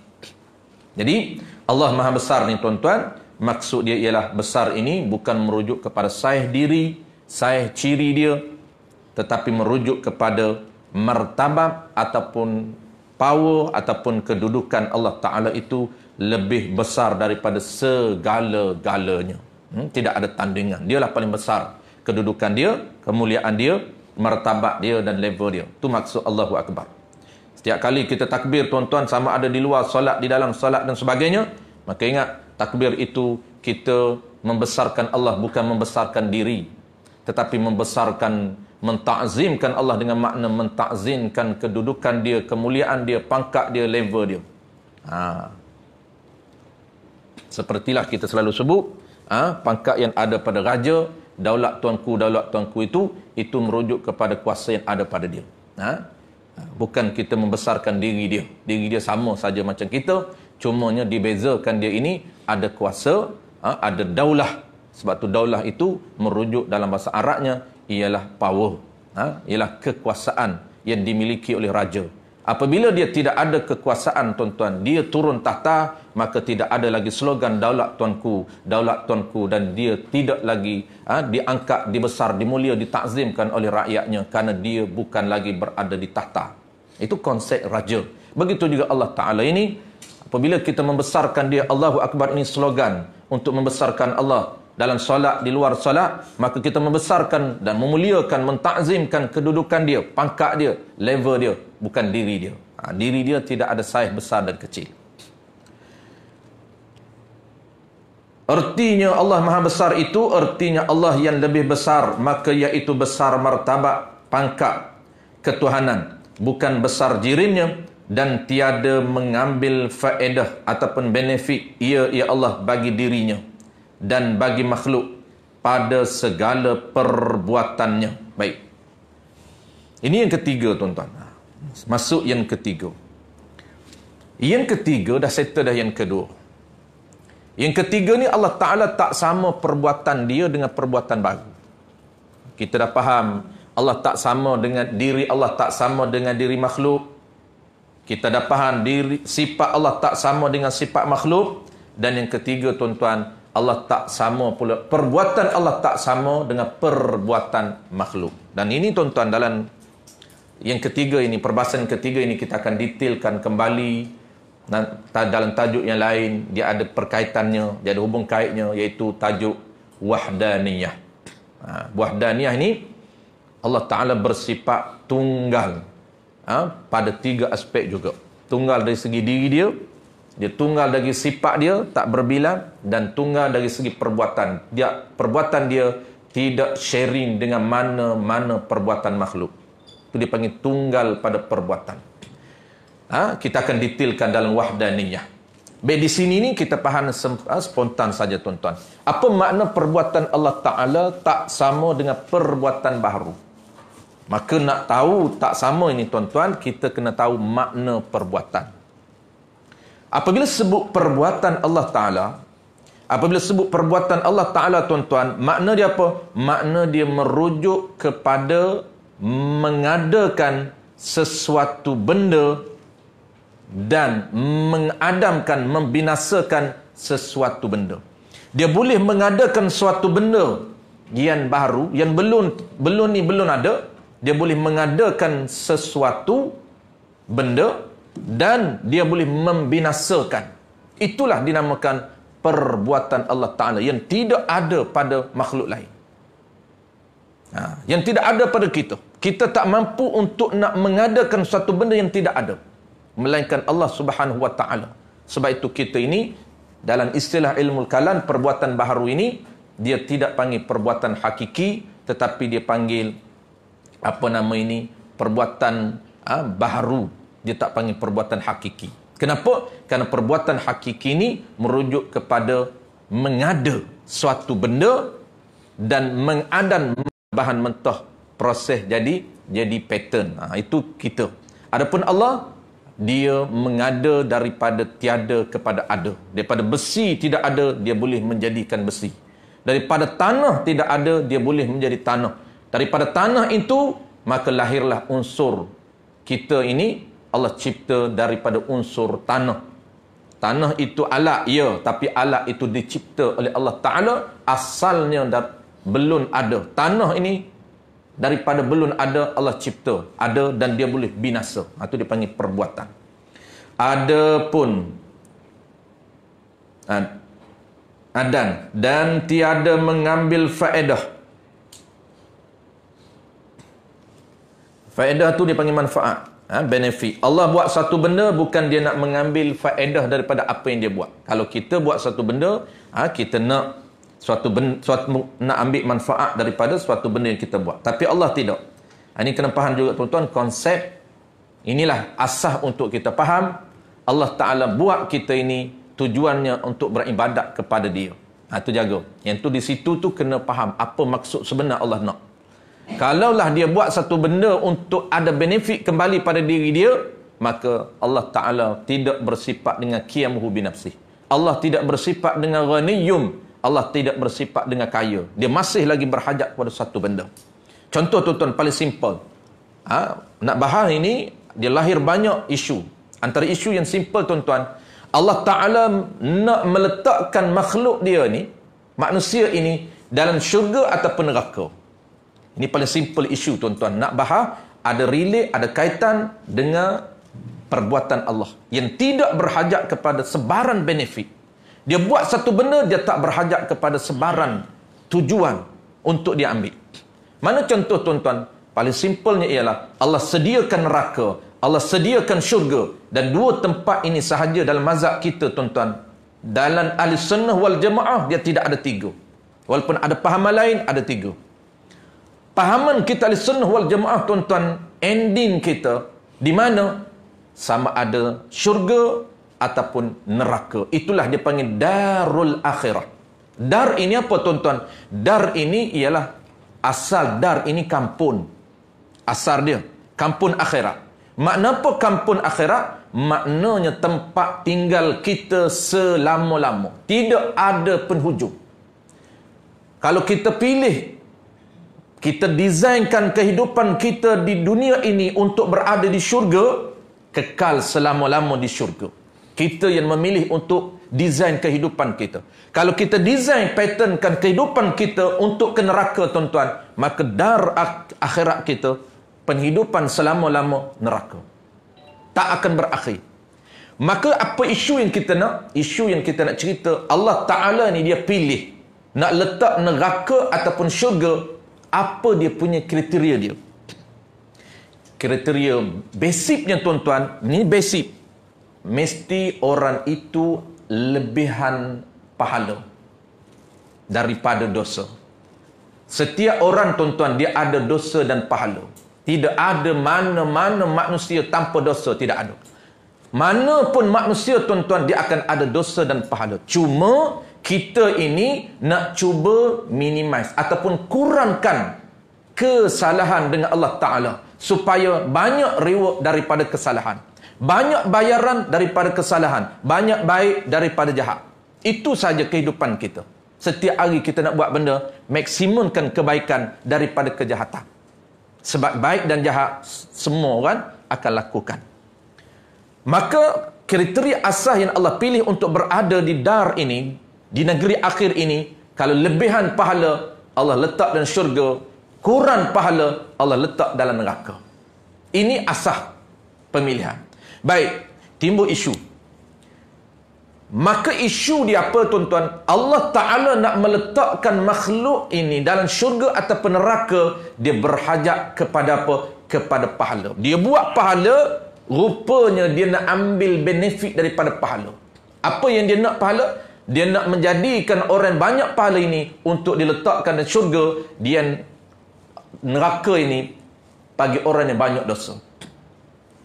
Jadi Allah maha besar ni tuan-tuan, maksud dia ialah besar ini bukan merujuk kepada saiz diri, saiz ciri dia, tetapi merujuk kepada martabat ataupun power ataupun kedudukan Allah Ta'ala itu lebih besar daripada segala-galanya. Tidak ada tandingan. Dialah paling besar. Kedudukan dia, kemuliaan dia, martabat dia dan level dia. Itu maksud Allahu Akbar. Setiap kali kita takbir tuan-tuan, sama ada di luar solat, di dalam solat dan sebagainya, maka ingat takbir itu kita membesarkan Allah, bukan membesarkan diri, tetapi membesarkan, mentakzimkan Allah dengan makna mentakzimkan kedudukan dia, kemuliaan dia, pangkat dia, level dia. Sepertilah kita selalu sebut, pangkat yang ada pada raja, daulat tuanku itu merujuk kepada kuasa yang ada pada dia. Bukan kita membesarkan diri dia. Diri dia sama saja macam kita, cumanya dibezakan dia ini ada kuasa, ada daulah. Sebab tu daulah itu merujuk dalam bahasa Arabnya ialah power, ialah kekuasaan yang dimiliki oleh raja. Apabila dia tidak ada kekuasaan tuan-tuan, dia turun tahta, maka tidak ada lagi slogan daulat tuanku, dan dia tidak lagi diangkat, dibesar, dimulia, ditakzimkan oleh rakyatnya kerana dia bukan lagi berada di tahta. Itu konsep raja. Begitu juga Allah Ta'ala ini, apabila kita membesarkan dia, Allahu Akbar ini slogan untuk membesarkan Allah dalam solat, di luar solat, maka kita membesarkan dan memuliakan, mentakzimkan kedudukan dia, pangkat dia, level dia, bukan diri dia. Diri dia tidak ada saiz besar dan kecil. Artinya Allah Maha Besar itu, artinya Allah yang lebih besar, maka iaitu besar martabat, pangkat, ketuhanan, bukan besar dirinya, dan tiada mengambil faedah ataupun benefit ia Allah bagi dirinya dan bagi makhluk pada segala perbuatannya. Baik. Ini yang ketiga tuan-tuan. Masuk yang ketiga. Yang ketiga dah settle dah yang kedua. Yang ketiga ni Allah Ta'ala tak sama perbuatan dia dengan perbuatan baru. Kita dah faham Allah tak sama dengan diri Allah, tak sama dengan diri makhluk. Kita dah faham sifat Allah tak sama dengan sifat makhluk. Dan yang ketiga tuan-tuan, Allah tak sama pula, perbuatan Allah tak sama dengan perbuatan makhluk. Dan ini tuan-tuan, dalam yang ketiga ini, perbahasan ketiga ini kita akan detailkan kembali dalam tajuk yang lain. Dia ada perkaitannya, dia ada hubung kaitnya, iaitu tajuk wahdaniyah. Wahdaniyah ini Allah Ta'ala bersifat tunggal pada 3 aspek juga. Tunggal dari segi diri dia, Dia tunggal dari sifat dia, tak berbilang, dan tunggal dari segi perbuatan. Perbuatan dia tidak sharing dengan mana-mana perbuatan makhluk. Itu dipanggil tunggal pada perbuatan. Kita akan detailkan dalam wahdaniyah. Baik, di sini ni kita faham spontan saja tuan-tuan. Apa makna perbuatan Allah Ta'ala tak sama dengan perbuatan baharu? Maka nak tahu tak sama ini tuan-tuan, kita kena tahu makna perbuatan. Apabila sebut perbuatan Allah Ta'ala, tuan-tuan, makna dia apa? Makna dia merujuk kepada mengadakan sesuatu benda dan mengadamkan, membinasakan sesuatu benda. Dia boleh mengadakan suatu benda yang baru, yang belum ada. Dia boleh mengadakan sesuatu benda dan dia boleh membinasakan. Itulah dinamakan perbuatan Allah Ta'ala yang tidak ada pada makhluk lain. Yang tidak ada pada kita. Kita tak mampu untuk nak mengadakan suatu benda yang tidak ada, melainkan Allah Subhanahu wa Ta'ala. Sebab itu kita ini dalam istilah ilmu kalam, perbuatan baharu ini dia tidak panggil perbuatan hakiki, tetapi dia panggil perbuatan baharu. Dia tak panggil perbuatan hakiki. Kenapa? Kerana perbuatan hakiki ini merujuk kepada mengada suatu benda dan mengadan bahan mentah, proses jadi pattern. Itu kita. Adapun Allah, dia mengada daripada tiada kepada ada. Daripada besi tidak ada, dia boleh menjadikan besi. Daripada tanah tidak ada, dia boleh menjadi tanah. Daripada tanah itu, maka lahirlah unsur kita ini. Allah cipta daripada unsur tanah. Tanah itu alat, ya, tapi alat itu dicipta oleh Allah Ta'ala. Asalnya belum ada. Tanah ini daripada belum ada, Allah cipta. Ada dan dia boleh binasa. Itu dipanggil perbuatan. Adapun adan dan tiada mengambil faedah. Faedah tu dipanggil manfaat, benefit. Allah buat satu benda bukan dia nak mengambil faedah daripada apa yang dia buat. Kalau kita buat satu benda, kita nak nak ambil manfaat daripada suatu benda yang kita buat. Tapi Allah tidak. Ini kena faham juga tuan-tuan, konsep inilah asas untuk kita faham. Allah Ta'ala buat kita ini tujuannya untuk beribadat kepada dia. Itu jaga. Yang tu di situ tu kena faham apa maksud sebenar Allah nak. Kalaulah dia buat satu benda untuk ada benefit kembali pada diri dia, maka Allah Ta'ala tidak bersifat dengan qiyamuhu binafsih. Allah tidak bersifat dengan ghaniyum. Allah tidak bersifat dengan kaya. Dia masih lagi berhajat kepada satu benda. Contoh tuan-tuan paling simple. Nak bahas ini, dia lahir banyak isu. Antara isu yang simple tuan-tuan, Allah Ta'ala nak meletakkan makhluk dia ni, manusia ini, dalam syurga ataupun neraka. Ini paling simple isu tuan-tuan. Nak bahas, ada relate, ada kaitan dengan perbuatan Allah yang tidak berhajat kepada sebaran benefit. Dia buat satu benda, dia tak berhajat kepada sebaran tujuan untuk dia ambil. Mana contoh tuan-tuan? Paling simpelnya ialah Allah sediakan neraka, Allah sediakan syurga, dan dua tempat ini sahaja dalam mazhab kita tuan-tuan. Dalam ahli sunnah wal jamaah dia tidak ada tiga. Walaupun ada pahaman lain, ada tiga. Pahaman kita ahli sunnah wal jamaah tuan-tuan, ending kita di mana? Sama ada syurga ataupun neraka. Itulah dia panggil darul akhirah. Dar ini apa tuan-tuan? Dar ini ialah asal dar ini kampun. Asal dia kampun akhirat. Makna apa kampun akhirat? Maknanya tempat tinggal kita selama-lama. Tidak ada penghujung. Kalau kita pilih, kita desainkan kehidupan kita di dunia ini untuk berada di syurga, kekal selama-lama di syurga. Kita yang memilih untuk desain kehidupan kita. Kalau kita desain, patternkan kehidupan kita untuk ke neraka tuan-tuan, maka dar akhirat kita, penghidupan selama-lama neraka. Tak akan berakhir. Maka apa isu yang kita nak? Isu yang kita nak cerita, Allah Ta'ala ni dia pilih nak letak neraka ataupun syurga. Apa dia punya kriteria dia? Kriteria basicnya tuan-tuan, ni basic. mesti orang itu lebihan pahala daripada dosa. Setiap orang tuan-tuan, dia ada dosa dan pahala. Tidak ada mana-mana manusia tanpa dosa, tidak ada. Mana pun manusia tuan-tuan, dia akan ada dosa dan pahala. Cuma kita ini nak cuba minimize ataupun kurangkan kesalahan dengan Allah Ta'ala, supaya banyak reward daripada kesalahan, banyak bayaran daripada kesalahan, banyak baik daripada jahat. Itu saja kehidupan kita. Setiap hari kita nak buat benda, maksimumkan kebaikan daripada kejahatan. Sebab baik dan jahat semua orang akan lakukan. Maka kriteria asas yang Allah pilih untuk berada di dar ini, di negeri akhir ini, kalau lebihan pahala Allah letak dalam syurga, kurang pahala Allah letak dalam neraka. Ini asas pemilihan. Baik, timbul isu. Maka isu dia apa tuan-tuan? Allah Ta'ala nak meletakkan makhluk ini dalam syurga ataupun neraka, dia berhajat kepada apa? Kepada pahala. Dia buat pahala, rupanya dia nak ambil benefit daripada pahala. Apa yang dia nak pahala? Dia nak menjadikan orang banyak pahala ini untuk diletakkan dalam syurga, dia neraka ini bagi orang yang banyak dosa.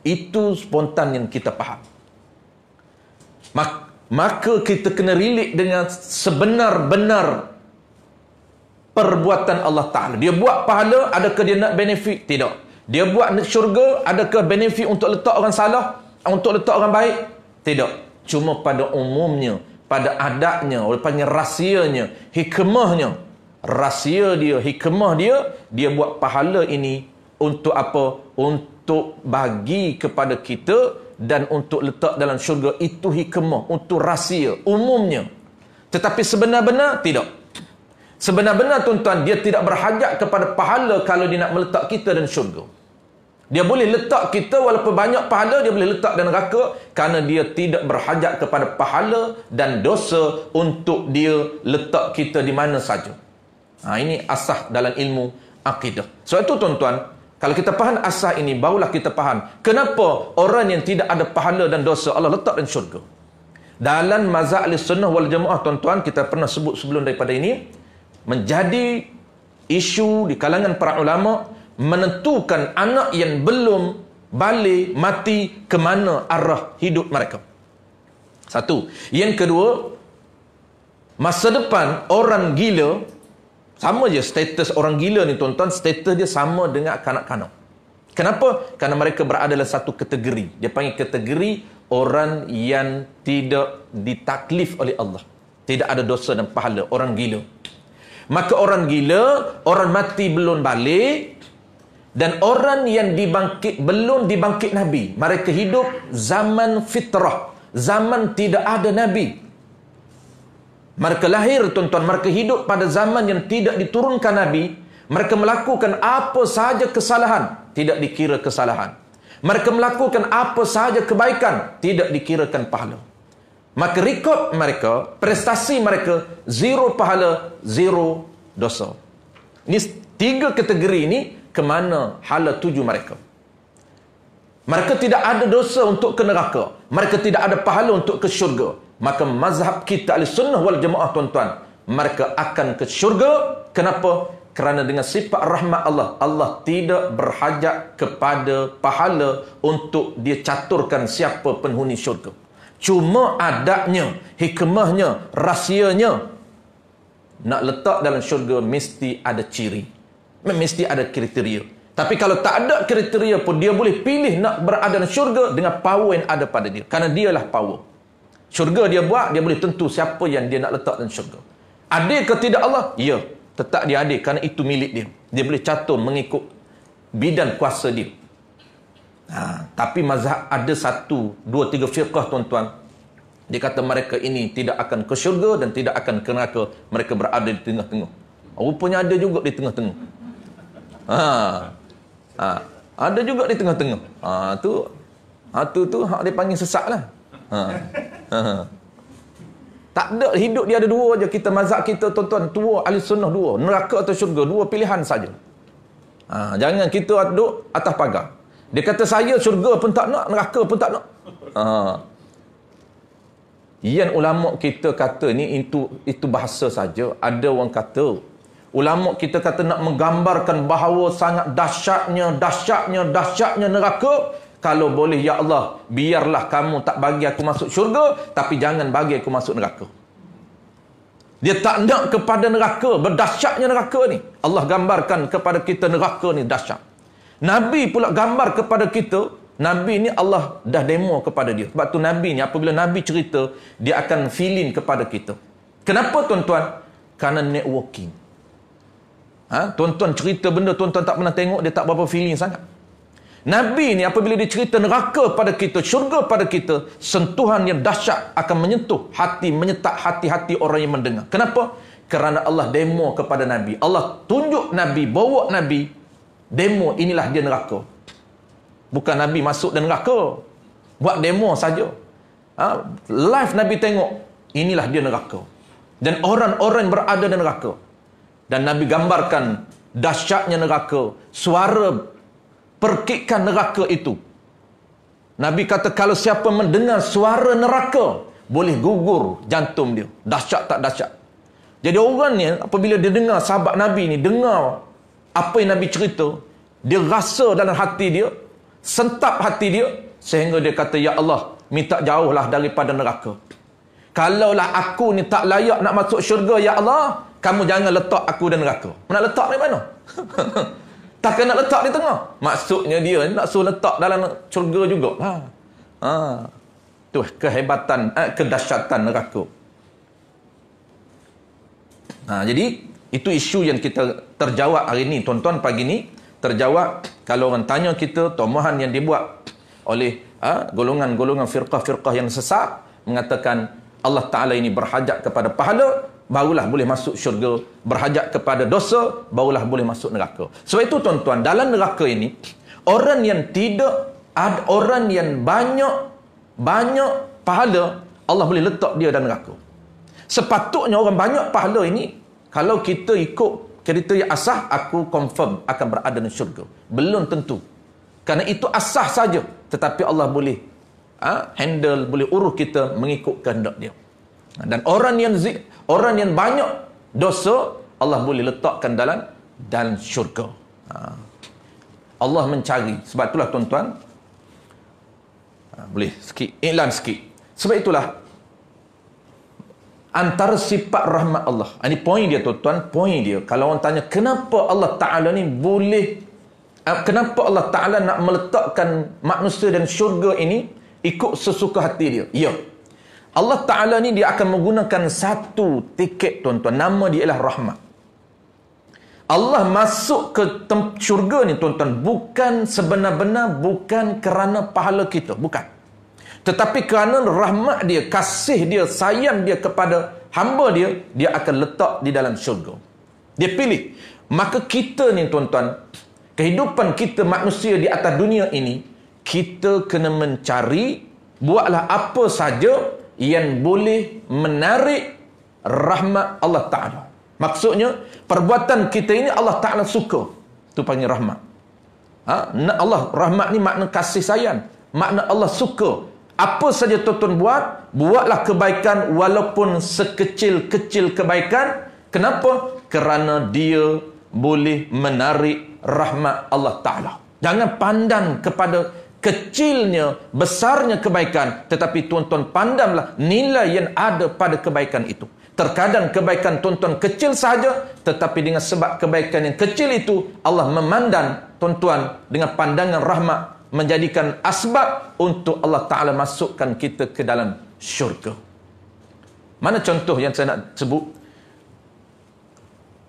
Itu spontan yang kita faham. Maka kita kena relate dengan sebenar-benar perbuatan Allah Ta'ala. Dia buat pahala, adakah dia nak benefit? Tidak. Dia buat syurga, adakah benefit untuk letak orang salah? Untuk letak orang baik? Tidak. Cuma pada umumnya, pada adatnya, orang panggil rahsianya, hikmahnya. Rahsia dia, hikmah dia, dia buat pahala ini untuk apa? Untuk bagi kepada kita dan untuk letak dalam syurga. Itu hikmah, untuk rahsia umumnya. Tetapi sebenar-benar tidak. Sebenar-benar tuan-tuan, dia tidak berhajat kepada pahala kalau dia nak meletak kita dalam syurga. Dia boleh letak kita walaupun banyak pahala, dia boleh letak dalam neraka kerana dia tidak berhajat kepada pahala dan dosa untuk dia letak kita di mana saja. Ini asas dalam ilmu akidah. Sebab itu tuan-tuan, kalau kita faham asas ini, barulah kita faham kenapa orang yang tidak ada pahala dan dosa Allah letak dalam syurga. Dalam mazhab Ahlussunnah wal Jamaah tuan-tuan, kita pernah sebut sebelum daripada ini, menjadi isu di kalangan para ulama menentukan anak yang belum balik mati ke mana arah hidup mereka. Satu. Yang kedua, masa depan orang gila, sama je status orang gila ni tuan-tuan, status dia sama dengan kanak-kanak. Kenapa? Kerana mereka berada dalam satu kategori. Dia panggil kategori orang yang tidak ditaklif oleh Allah. Tidak ada dosa dan pahala, orang gila. Maka orang gila, orang mati belum balik, dan orang yang dibangkit, belum dibangkit Nabi. Mereka hidup zaman fitrah, zaman tidak ada Nabi. Mereka lahir tuan-tuan, mereka hidup pada zaman yang tidak diturunkan Nabi. Mereka melakukan apa sahaja kesalahan, tidak dikira kesalahan. Mereka melakukan apa sahaja kebaikan, tidak dikirakan pahala. Maka rekod mereka, prestasi mereka, zero pahala, zero dosa. Ini tiga kategori ini, ke mana hala tuju mereka. Mereka tidak ada dosa untuk ke neraka, mereka tidak ada pahala untuk ke syurga. Maka mazhab kita Ahlussunnah wal Jamaah tuan-tuan, mereka akan ke syurga. Kenapa? Kerana dengan sifat rahmat Allah, Allah tidak berhajat kepada pahala untuk dia caturkan siapa penghuni syurga. Cuma adabnya, hikmahnya, rahsianya, nak letak dalam syurga mesti ada ciri, mesti ada kriteria. Tapi kalau tak ada kriteria pun, dia boleh pilih nak berada dalam syurga dengan power yang ada pada dia. Kerana dialah power. Syurga dia buat, dia boleh tentu siapa yang dia nak letak dalam syurga. Adil ke tidak Allah? Ya, tetap dia adil kerana itu milik dia. Dia boleh catur mengikut bidang kuasa dia. Tapi mazhab ada 1, 2, 3 firqah tuan-tuan. Dia kata mereka ini tidak akan ke syurga dan tidak akan ke neraka. Mereka berada di tengah-tengah. Rupanya ada juga di tengah-tengah. Ada juga di tengah-tengah. Tu hak dia panggil sesat lah. Tak ada, hidup dia ada dua je. Kita mazhab kita tuan-tuan, tua Ahlussunnah dua, neraka atau syurga, dua pilihan saja. Jangan kita duduk atas pagar. Dia kata saya syurga pun tak nak, neraka pun tak nak. Yang ulama kita kata ni itu bahasa saja. Ada orang kata, ulama kita kata nak menggambarkan bahawa sangat dahsyatnya neraka. Kalau boleh, ya Allah, biarlah kamu tak bagi aku masuk syurga, tapi jangan bagi aku masuk neraka. Dia tak nak kepada neraka, berdahsyatnya neraka ni. Allah gambarkan kepada kita neraka ni dahsyat. Nabi pula gambar kepada kita, Nabi ni Allah dah demo kepada dia. Sebab tu Nabi ni, apabila Nabi cerita, dia akan feeling kepada kita. Kenapa tuan-tuan? Kerana networking. Tuan-tuan cerita benda tuan-tuan tak pernah tengok, dia tak berapa feeling sangat. Nabi ni apabila dia cerita neraka pada kita, syurga pada kita, sentuhan yang dahsyat akan menyentuh hati, menyetak hati-hati orang yang mendengar. Kenapa? Kerana Allah demo kepada Nabi. Allah tunjuk Nabi, bawa Nabi, demo inilah dia neraka. Bukan Nabi masuk dan neraka, buat demo saja. Live Nabi tengok, inilah dia neraka. Dan orang-orang berada di neraka. Dan Nabi gambarkan dahsyatnya neraka, suara perkikan neraka itu. Nabi kata kalau siapa mendengar suara neraka, boleh gugur jantung dia. Dahsyat tak dahsyat? Jadi orang ni apabila dia dengar sahabat Nabi ni, dengar apa yang Nabi cerita, dia rasa dalam hati dia, sentap hati dia, sehingga dia kata, ya Allah, minta jauhlah daripada neraka. Kalaulah aku ni tak layak nak masuk syurga, ya Allah, kamu jangan letak aku dalam neraka. Nak letak di mana? Takkan nak letak di tengah. Maksudnya dia nak suruh letak dalam syurga juga. Tu kehebatan, kedahsyatan neraka. Jadi itu isu yang kita terjawab hari ni, tuan-tuan. Pagi ni terjawab. Kalau orang tanya kita, tomohan yang dibuat oleh golongan-golongan firqah-firqah yang sesat, mengatakan Allah Ta'ala ini berhajat kepada pahala, barulah boleh masuk syurga. Berhajat kepada dosa, barulah boleh masuk neraka. Sebab itu tuan-tuan, dalam neraka ini, orang yang tidak ada, orang yang banyak pahala, Allah boleh letak dia dalam neraka. Sepatutnya orang banyak pahala ini, kalau kita ikut kriteria asah, aku confirm akan berada dalam syurga. Belum tentu. Kerana itu asah saja. Tetapi Allah boleh handle, boleh urus kita mengikut kehendak dia. Dan orang yang banyak dosa, Allah boleh letakkan dalam syurga. Allah mencari. Sebab itulah tuan-tuan, boleh sikit iklan sikit. Sebab itulah antara sifat rahmat Allah. Ini poin dia tuan-tuan, poin dia. Kalau orang tanya kenapa Allah Ta'ala ni boleh, kenapa Allah Ta'ala nak meletakkan manusia dan syurga ini ikut sesuka hati dia. Ya, Allah Ta'ala ni dia akan menggunakan satu tiket tuan-tuan. Nama dia ialah rahmat. Allah masuk ke syurga ni tuan-tuan, bukan sebenar-benar, bukan kerana pahala kita, bukan. Tetapi kerana rahmat dia, kasih dia, sayang dia kepada hamba dia, dia akan letak di dalam syurga. Dia pilih. Maka kita ni tuan-tuan, kehidupan kita manusia di atas dunia ini, kita kena mencari, buatlah apa saja yang boleh menarik rahmat Allah Ta'ala. Maksudnya, perbuatan kita ini Allah Ta'ala suka. Itu panggil rahmat. Allah, rahmat ni makna kasih sayang. Makna Allah suka. Apa saja tuan-tuan buatlah kebaikan walaupun sekecil-kecil kebaikan. Kenapa? Kerana dia boleh menarik rahmat Allah Ta'ala. Jangan pandang kepada kecilnya, besarnya kebaikan, tetapi tuan-tuan pandanglah nilai yang ada pada kebaikan itu. Terkadang kebaikan tuan-tuan kecil sahaja, tetapi dengan sebab kebaikan yang kecil itu, Allah memandang tuan-tuan dengan pandangan rahmat, menjadikan asbab untuk Allah Ta'ala masukkan kita ke dalam syurga. Mana contoh yang saya nak sebut?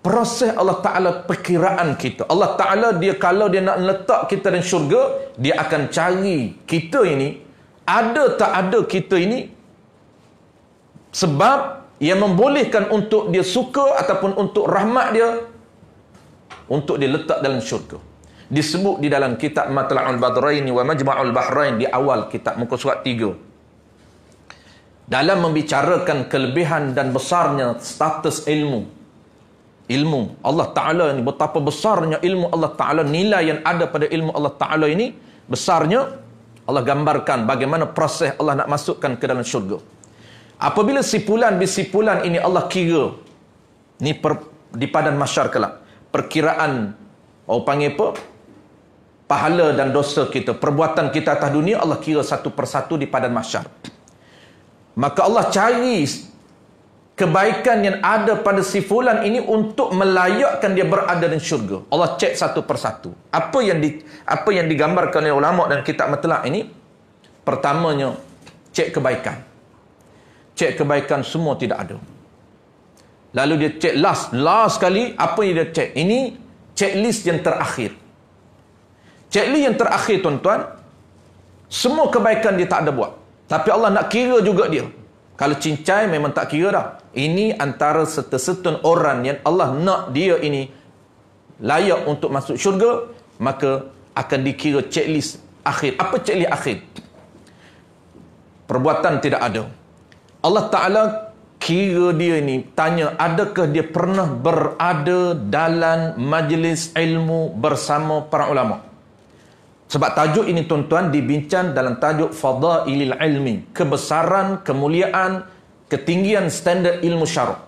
Proses Allah Ta'ala perkiraan kita. Allah Ta'ala dia kalau dia nak letak kita dalam syurga, dia akan cari kita ini, ada tak ada kita ini, sebab yang membolehkan untuk dia suka ataupun untuk rahmat dia, untuk dia letak dalam syurga. Disebut di dalam kitab Matla'ul Badraini wa Majma'ul Bahrain, di awal kitab muka surat 3. Dalam membicarakan kelebihan dan besarnya status ilmu Allah Ta'ala ni, betapa besarnya ilmu Allah Ta'ala, nilai yang ada pada ilmu Allah Ta'ala ini besarnya. Allah gambarkan bagaimana proses Allah nak masukkan ke dalam syurga. Apabila sipulan bisipulan ini Allah kira, ni di padang mahsyar kelak, perkiraan, orang panggil apa? Pahala dan dosa kita, perbuatan kita atas dunia, Allah kira satu persatu di padang mahsyar. Maka Allah cari kebaikan yang ada pada si fulan ini untuk melayakkan dia berada di syurga. Allah cek satu persatu. Apa yang digambarkan oleh ulama dan kitab Matlaq ini? Pertamanya, cek kebaikan. Cek kebaikan semua tidak ada. Lalu dia cek last sekali, apa yang dia cek? Ini checklist yang terakhir. Checklist yang terakhir, tuan-tuan, semua kebaikan dia tak ada buat. Tapi Allah nak kira juga dia. Kalau cincai memang tak kira dah. Ini antara setersetun orang yang Allah nak dia ini layak untuk masuk syurga, maka akan dikira checklist akhir. Apa checklist akhir? Perbuatan tidak ada. Allah Ta'ala kira dia ini, tanya, adakah dia pernah berada dalam majlis ilmu bersama para ulama? Sebab tajuk ini, tuan-tuan, dibincang dalam tajuk Fadailil Ilmi, kebesaran, kemuliaan, ketinggian standard ilmu syarak.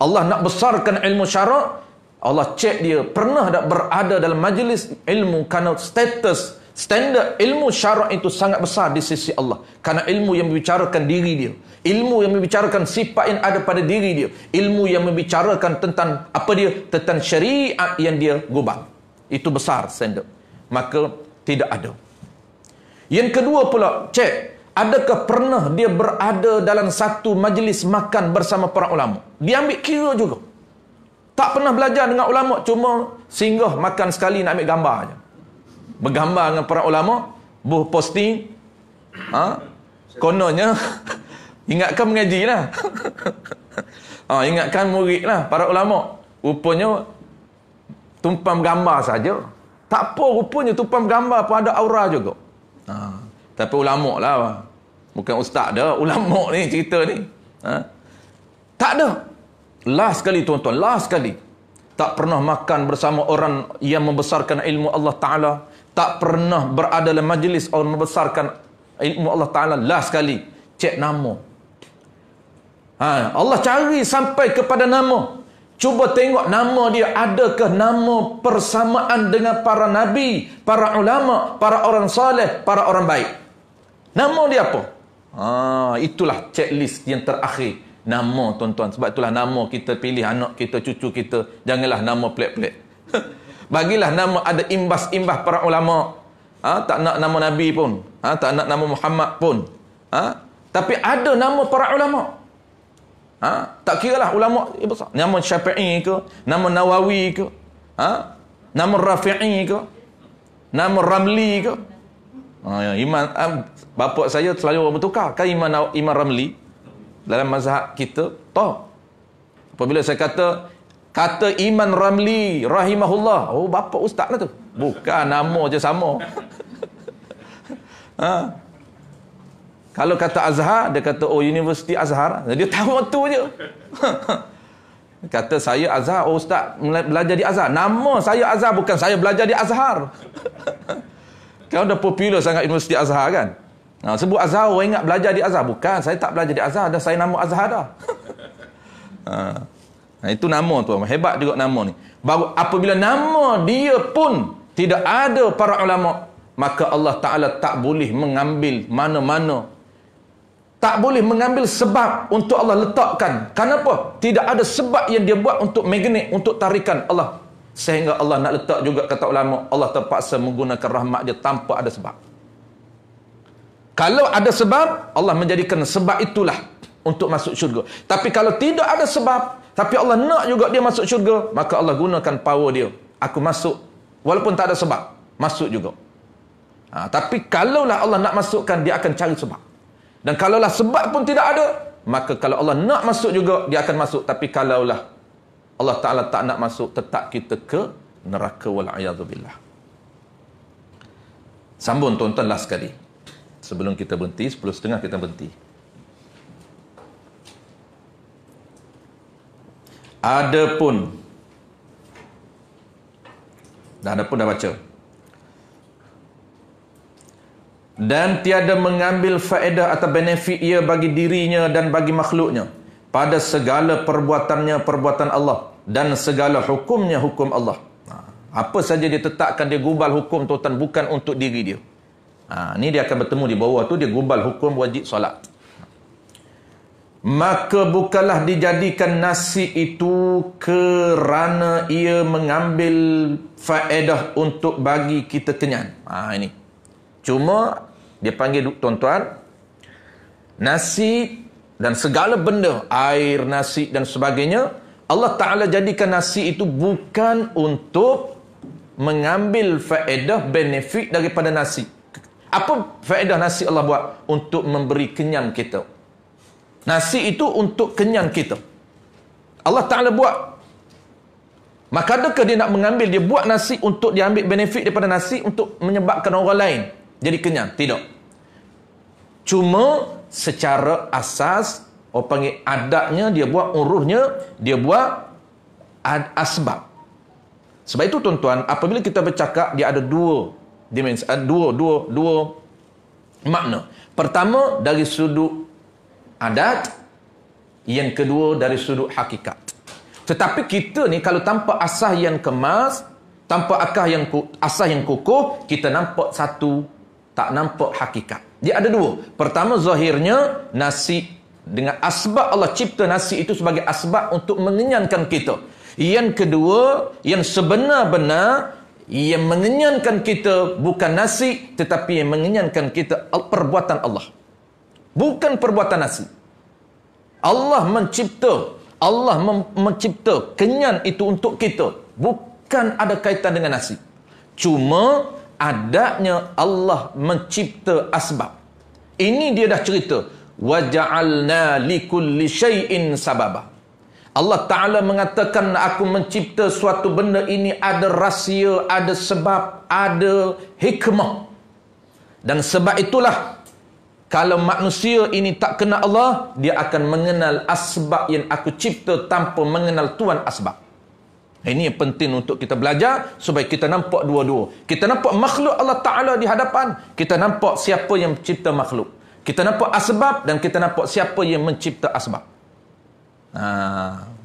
Allah nak besarkan ilmu syarak, Allah cek dia pernah tak berada dalam majlis ilmu, kerana standard ilmu syarak itu sangat besar di sisi Allah. Kerana ilmu yang membicarakan diri dia, ilmu yang membicarakan sifat yang ada pada diri dia, ilmu yang membicarakan tentang apa dia, tentang syariat yang dia gubal. Itu besar standard. Maka tidak ada. Yang kedua pula, cek, adakah pernah dia berada dalam satu majlis makan bersama para ulama? Dia ambil kira juga. Tak pernah belajar dengan ulama, cuma singgah makan sekali nak ambil gambar je. Bergambar dengan para ulama, buh posting, kononnya ingatkan mengaji lah. Ingatkan murid lah, para ulama. Rupanya tumpang gambar saja. Tak apa, rupanya tumpang gambar pun ada aura juga. Tapi ulama lah, bukan ustaz dah, ulama ni cerita ni. Tak ada. Last sekali, tuan-tuan, last sekali. Tak pernah makan bersama orang yang membesarkan ilmu Allah Ta'ala. Tak pernah berada dalam majlis orang membesarkan ilmu Allah Ta'ala. Last sekali, cek nama. Allah cari sampai kepada nama. Cuba tengok nama dia, adakah nama persamaan dengan para nabi, para ulama, para orang saleh, para orang baik. Nama dia apa? Itulah checklist yang terakhir. Nama, tuan-tuan. Sebab itulah nama kita pilih anak kita, cucu kita. Janganlah nama pelik-pelik. Bagilah nama ada imbas-imbas para ulama. Tak nak nama nabi pun. Tak nak nama Muhammad pun. Tapi ada nama para ulama. Tak kira lah ulama besar. Nama Syafi'i ke, nama Nawawi ke, nama Rafi'i ke, nama Ramli ke. Imam bapa saya selalu bertukar. Kan Imam Ramli dalam mazhab kita tahu. Apabila saya kata Imam Ramli rahimahullah, oh bapa ustaz lah tu. Bukan, nama je sama. Kalau kata Azhar, dia kata, oh Universiti Azhar. Dia tahu waktu je. Kata saya Azhar, oh ustaz belajar di Azhar. Nama saya Azhar, bukan saya belajar di Azhar. Kan dah popular sangat Universiti Azhar kan. Sebut Azhar, orang ingat belajar di Azhar. Bukan, saya tak belajar di Azhar, dah saya nama Azhar dah. Itu nama tu. Hebat juga nama ni. Baru apabila nama dia pun tidak ada para ulama, maka Allah Ta'ala tak boleh mengambil mana-mana. Tak boleh mengambil sebab untuk Allah letakkan. Kenapa? Tidak ada sebab yang dia buat untuk magnet, untuk tarikan Allah. Sehingga Allah nak letak juga, kata ulama, Allah terpaksa menggunakan rahmat dia tanpa ada sebab. Kalau ada sebab, Allah menjadikan sebab itulah untuk masuk syurga. Tapi kalau tidak ada sebab, tapi Allah nak juga dia masuk syurga, maka Allah gunakan power dia. Aku masuk, walaupun tak ada sebab, masuk juga. Tapi kalaulah Allah nak masukkan, dia akan cari sebab. Dan kalaulah sebab pun tidak ada, maka kalau Allah nak masuk juga, dia akan masuk. Tapi kalaulah Allah Ta'ala tak nak masuk, tetap kita ke neraka, wal'ayadzubillah. Sambung tuan-tuan last sekali. Sebelum kita berhenti, 10.30 kita berhenti. Adapun dah baca. dan tiada mengambil faedah atau benefit ia bagi dirinya dan bagi makhluknya pada segala perbuatannya perbuatan Allah dan segala hukumnya hukum Allah. Apa saja dia tetapkan, dia gubal hukum tuan bukan untuk diri dia. Ni dia akan bertemu di bawah tu, dia gubal hukum wajib solat. Maka bukanlah dijadikan nasi itu kerana ia mengambil faedah untuk bagi kita kenyang. Ini. Cuma dia panggil tuan-tuan, nasi dan segala benda, air, nasi dan sebagainya, Allah Ta'ala jadikan nasi itu bukan untuk mengambil faedah, benefit daripada nasi. Apa faedah nasi Allah buat? Untuk memberi kenyang kita. Nasi itu untuk kenyang kita. Allah Ta'ala buat. Maka adakah dia nak mengambil, dia buat nasi untuk dia ambil benefit daripada nasi untuk menyebabkan orang lain jadi kenyang? Tidak. Cuma secara asas, orang panggil adatnya, dia buat uruhnya, dia buat asbab. Sebab itu tuan-tuan, apabila kita bercakap, dia ada dua dimensi, dua makna. Pertama dari sudut adat, yang kedua dari sudut hakikat. Tetapi kita ni kalau tanpa asas yang kemas, tanpa asas yang kukuh, kita nampak satu, tak nampak hakikat. Dia ada dua. Pertama, zahirnya nasi, dengan asbab Allah cipta nasi itu sebagai asbab untuk mengenyangkan kita. Yang kedua, yang sebenar-benar yang mengenyangkan kita bukan nasi, tetapi yang mengenyangkan kita perbuatan Allah, bukan perbuatan nasi. Allah mencipta kenyang itu untuk kita, bukan ada kaitan dengan nasi. Cuma adanya Allah mencipta asbab. Ini dia dah cerita, wa ja'alna likulli syai'in sababa. Allah Ta'ala mengatakan, aku mencipta suatu benda ini ada rahsia, ada sebab, ada hikmah. Dan sebab itulah, kalau manusia ini tak kenal Allah, dia akan mengenal asbab yang aku cipta tanpa mengenal Tuhan asbab. Ini yang penting untuk kita belajar, supaya kita nampak dua-dua. Kita nampak makhluk Allah Ta'ala di hadapan, kita nampak siapa yang mencipta makhluk. Kita nampak asbab dan kita nampak siapa yang mencipta asbab.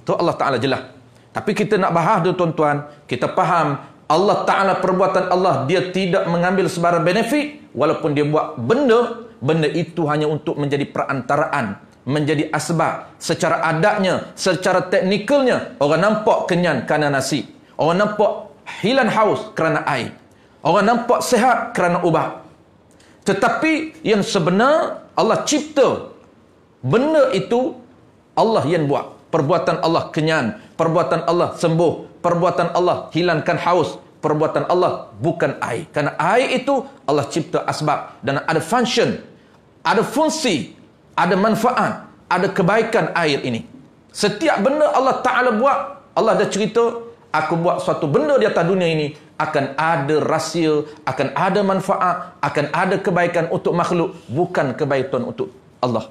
Tu Allah Ta'ala jelas. Tapi kita nak bahas tu tuan-tuan, kita faham Allah Ta'ala, perbuatan Allah, dia tidak mengambil sebarang benefit. Walaupun dia buat benda itu hanya untuk menjadi perantaraan, menjadi asbab. Secara adatnya, secara teknikalnya, orang nampak kenyang kerana nasi, orang nampak hilang haus kerana air, orang nampak sihat kerana ubat. Tetapi yang sebenar, Allah cipta benda itu, Allah yang buat. Perbuatan Allah kenyang, perbuatan Allah sembuh, perbuatan Allah hilangkan haus, perbuatan Allah bukan air. Kerana air itu Allah cipta asbab dan ada function, ada fungsi, ada manfaat, ada kebaikan air ini. Setiap benda Allah Ta'ala buat, Allah dah cerita, aku buat suatu benda di atas dunia ini, akan ada rahsia, akan ada manfaat, akan ada kebaikan untuk makhluk, bukan kebaikan untuk Allah.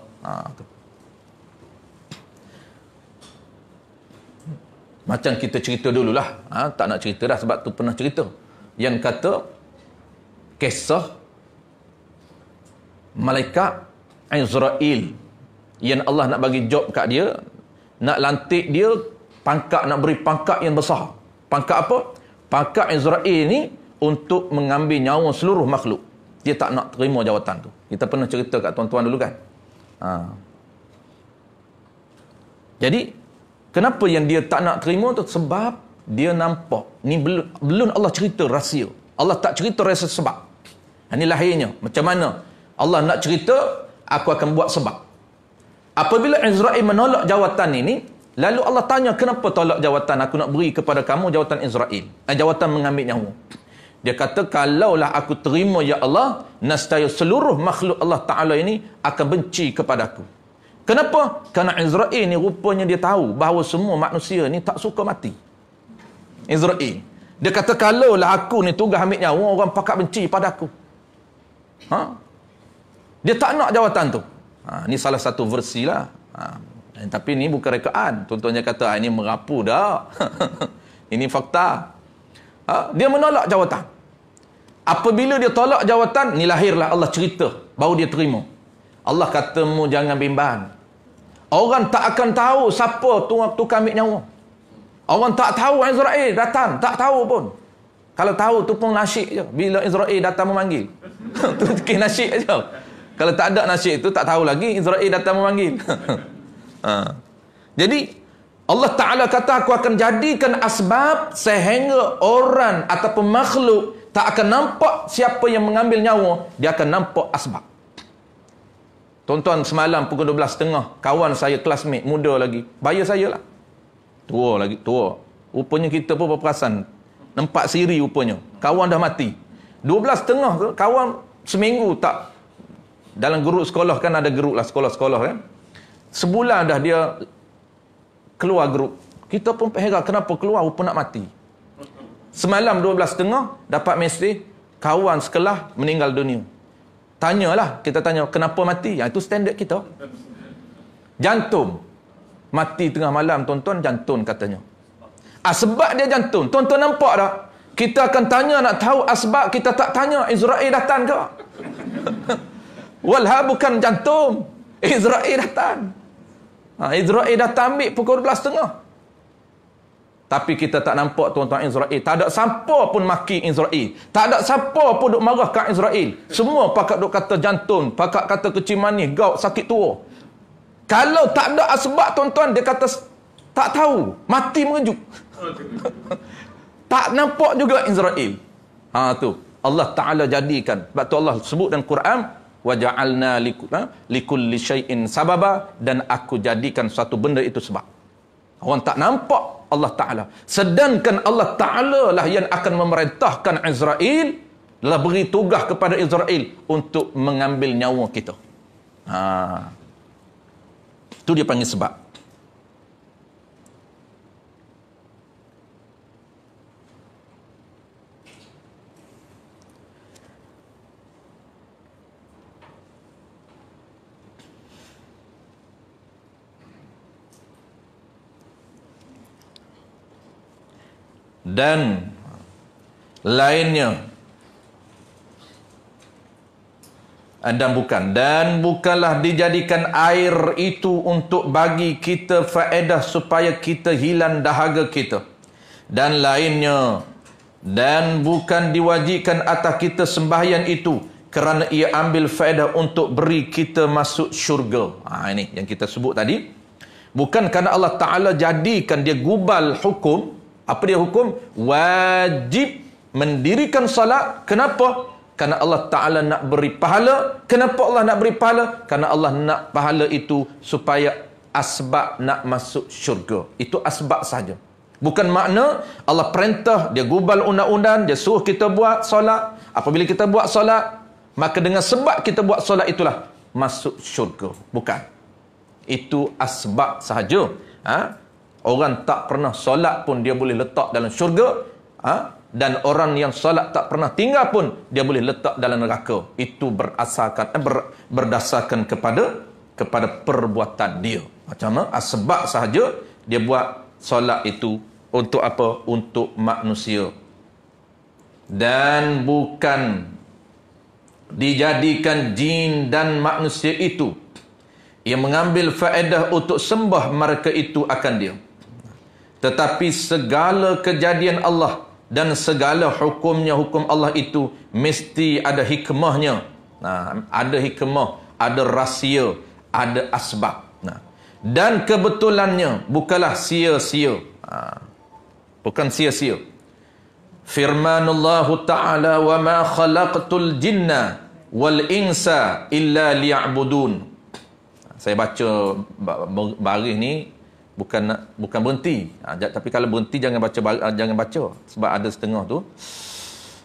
Macam kita cerita dululah, tak nak cerita dah sebab tu pernah cerita. Yang kata kisah malaikat Israel yang Allah nak bagi job kat dia, nak lantik dia pangkat, nak beri pangkat yang besar. Pangkat apa? Pangkat Israel ni untuk mengambil nyawa seluruh makhluk. Dia tak nak terima jawatan tu. Kita pernah cerita kat tuan-tuan dulu kan. Jadi kenapa yang dia tak nak terima tu? Sebab dia nampak ni belum Allah cerita rahsia. Allah tak cerita rahsia sebab. Ini lahirnya. Macam mana Allah nak cerita, aku akan buat sebab. Apabila Israel menolak jawatan ini, lalu Allah tanya, kenapa tolak jawatan aku nak beri kepada kamu, jawatan Israel, jawatan mengambil nyawa. Dia kata, kalaulah aku terima ya Allah, nescaya seluruh makhluk Allah Ta'ala ini akan benci kepadaku. Kenapa? Kerana Israel ni rupanya dia tahu bahawa semua manusia ni tak suka mati. Israel. Dia kata, kalaulah aku ni tugas ambil nyawa, orang pakat benci padaku. Dia tak nak jawatan tu. Ni salah satu versi lah. Tapi ni bukan rekaan. Tuan-tuannya kata, ini merapu dah. Ini fakta. Dia menolak jawatan. Apabila dia tolak jawatan, ni lahirlah Allah cerita, baru dia terima. Allah kata, mu jangan bimbang. Orang tak akan tahu siapa tu ambil nyawa. Orang tak tahu Israel datang, tak tahu pun. Kalau tahu tu pun nasyid je. Bila Israel datang memanggil. Tu nasyid je. Kalau tak ada nasyid tu, tak tahu lagi Israel datang memanggil. Jadi Allah Ta'ala kata, aku akan jadikan asbab sehingga orang ataupun makhluk tak akan nampak siapa yang mengambil nyawa, dia akan nampak asbab. Tuan-tuan, semalam pukul 12.30, kawan saya, classmate, muda lagi, bayar saya lah. Tua lagi, tua. Rupanya kita pun berperasan. Nampak siri rupanya. Kawan dah mati. 12.30 tu, kawan seminggu tak. Dalam geruk sekolah kan ada geruk lah, sekolah-sekolah kan. Sebulan dah dia keluar grup. Kita pun heran kenapa keluar rupa nak mati. Semalam 12.30 dapat mesej kawan sekelah meninggal dunia. Tanyalah, kita tanya kenapa mati? Itu standard kita. Jantung. Mati tengah malam, tuan-tuan, jantung katanya. Sebab dia jantung. Tuan-tuan nampak tak? Kita akan tanya nak tahu asbab, kita tak tanya Israel datang ke? Walha bukan jantung. Israel datang. Israel datang ambil pukul 12.30. Tapi kita tak nampak, tuan-tuan, Israel. Tak ada siapa pun maki Israel. Tak ada siapa pun duk marah kat Israel. Semua pakat duk kata jantung, pakat kata kecil manis, gout, sakit tua. Kalau tak ada asbab, tuan-tuan, dia kata tak tahu, mati mengejut. Tak nampak juga Israel. Tu Allah Ta'ala jadikan. Sebab tu Allah sebut dalam Quran, waja'alna likulli syai'in sababa, dan aku jadikan satu benda itu sebab. Orang tak nampak Allah Ta'ala. Sedangkan Allah Ta'ala lah yang akan memerintahkan Israel, lah beri tugas kepada Israel untuk mengambil nyawa kita. Itu dia panggil sebab. Dan lainnya, dan bukanlah dijadikan air itu untuk bagi kita faedah supaya kita hilang dahaga kita, dan lainnya, dan bukan diwajibkan atas kita sembahyang itu kerana ia ambil faedah untuk beri kita masuk syurga. Ini yang kita sebut tadi. Bukan kerana Allah Ta'ala jadikan dia gubal hukum. Apa dia hukum? Wajib mendirikan salat. Kenapa? Kerana Allah Ta'ala nak beri pahala. Kenapa Allah nak beri pahala? Kerana Allah nak pahala itu supaya asbab nak masuk syurga. Itu asbab saja. Bukan makna Allah perintah, dia gubal undang-undang, dia suruh kita buat solat. Apabila kita buat solat, maka dengan sebab kita buat solat itulah masuk syurga. Bukan. Itu asbab sahaja. Orang tak pernah solat pun dia boleh letak dalam syurga. Dan orang yang solat tak pernah tinggal pun dia boleh letak dalam neraka. Itu berdasarkan kepada perbuatan dia. Macam mana? Sebab sahaja dia buat solat itu untuk apa? Untuk manusia. Dan bukan dijadikan jin dan manusia itu yang mengambil faedah untuk sembah mereka itu akan dia. Tetapi segala kejadian Allah dan segala hukumnya, hukum Allah itu mesti ada hikmahnya. Ada hikmah, ada rahsia, ada asbab. Dan kebetulannya bukanlah sia-sia. Bukan sia-sia. Firmanullahu Ta'ala, wa ma khalaqtul jinna wal insa illa liya'budun. Saya baca baris ni bukan berhenti. Tapi kalau berhenti jangan baca sebab ada setengah tu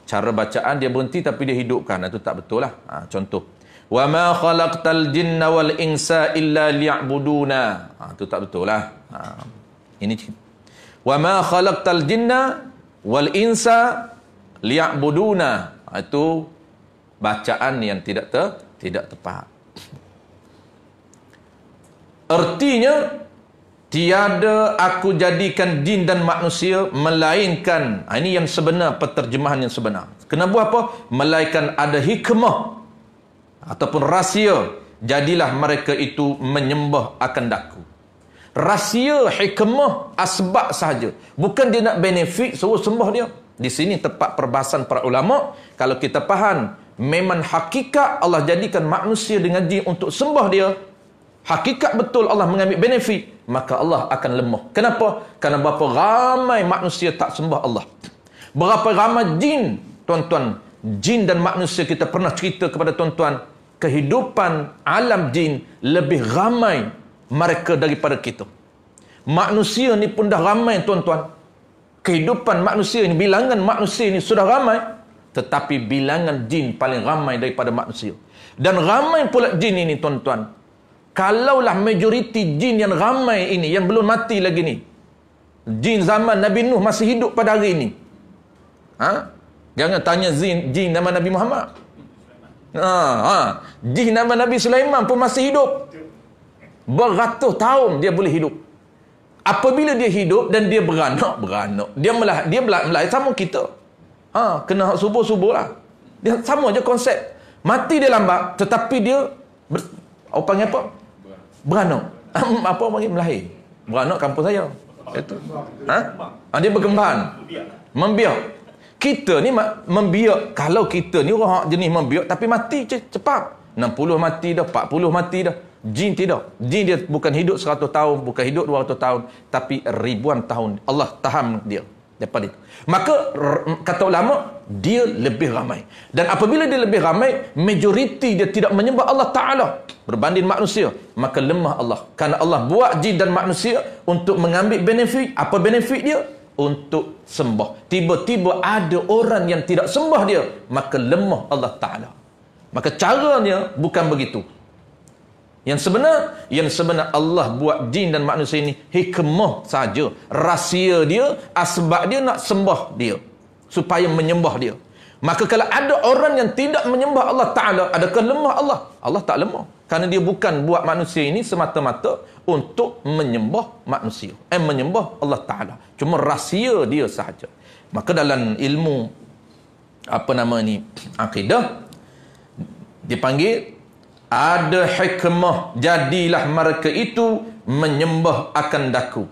cara bacaan dia berhenti tapi dia hidupkan. Itu tak betul lah. Contoh, wa ma khalaqtal jinna wal insa illa liya'buduna. Itu tak betul lah. Ini wa ma khalaqtal jinna wal insa liya'buduna. Itu bacaan yang tidak tepat. Artinya tiada aku jadikan jin dan manusia melainkan, ini yang sebenar, penterjemahan yang sebenar. Kena buat apa? Melainkan ada hikmah ataupun rahsia, jadilah mereka itu menyembah akan daku. Rahsia, hikmah, asbab sahaja. Bukan dia nak benefit suruh sembah dia. Di sini tepat perbahasan para ulama. Kalau kita faham memang hakikat Allah jadikan manusia dengan jin untuk sembah dia, hakikat betul Allah mengambil benefit, maka Allah akan lemah. Kenapa? Kerana berapa ramai manusia tak sembah Allah. Berapa ramai jin, tuan-tuan, jin dan manusia. Kita pernah cerita kepada tuan-tuan, kehidupan alam jin lebih ramai mereka daripada kita. Manusia ni pun dah ramai, tuan-tuan. Kehidupan manusia ni, bilangan manusia ni sudah ramai, tetapi bilangan jin paling ramai daripada manusia. Dan ramai pula jin ini, tuan-tuan. Kalaulah majoriti jin yang ramai ini, yang belum mati lagi ni, jin zaman Nabi Nuh masih hidup pada hari ini. Jangan tanya jin nama Nabi Muhammad. Jin nama Nabi Sulaiman pun masih hidup. Beratus tahun dia boleh hidup. Apabila dia hidup dan dia beranak, dia melahir sama kita. Kena subuh-subuh lah. Dia sama je konsep. Mati dia lambat, tetapi dia apa panggil apa? Beranak. Apa panggil melahir? Beranak kampung saya. Itu. Dia berkembang. Membiak. Kita ni membiak. Kalau kita ni orang jenis membiak tapi mati cepat. 60 mati dah, 40 mati dah. Jin tidak. Jin dia bukan hidup 100 tahun, bukan hidup 200 tahun, tapi ribuan tahun. Allah tahan dia daripada itu. Maka kata ulama, dia lebih ramai. Dan apabila dia lebih ramai, majoriti dia tidak menyembah Allah Ta'ala berbanding manusia, maka lemah Allah. Kerana Allah buat jin dan manusia untuk mengambil benefit. Apa benefit dia? Untuk sembah. Tiba-tiba ada orang yang tidak sembah dia, maka lemah Allah Ta'ala. Maka caranya bukan begitu. Yang sebenar Allah buat jin dan manusia ini hikmah saja. Rahsia dia, asbab dia nak sembah dia, supaya menyembah dia. Maka kalau ada orang yang tidak menyembah Allah Ta'ala, adakah lemah Allah? Allah tak lemah. Kerana dia bukan buat manusia ini semata-mata untuk menyembah manusia. Menyembah Allah Ta'ala. Cuma rahsia dia sahaja. Maka dalam ilmu akidah, dipanggil ada hikmah, jadilah mereka itu menyembah akan daku.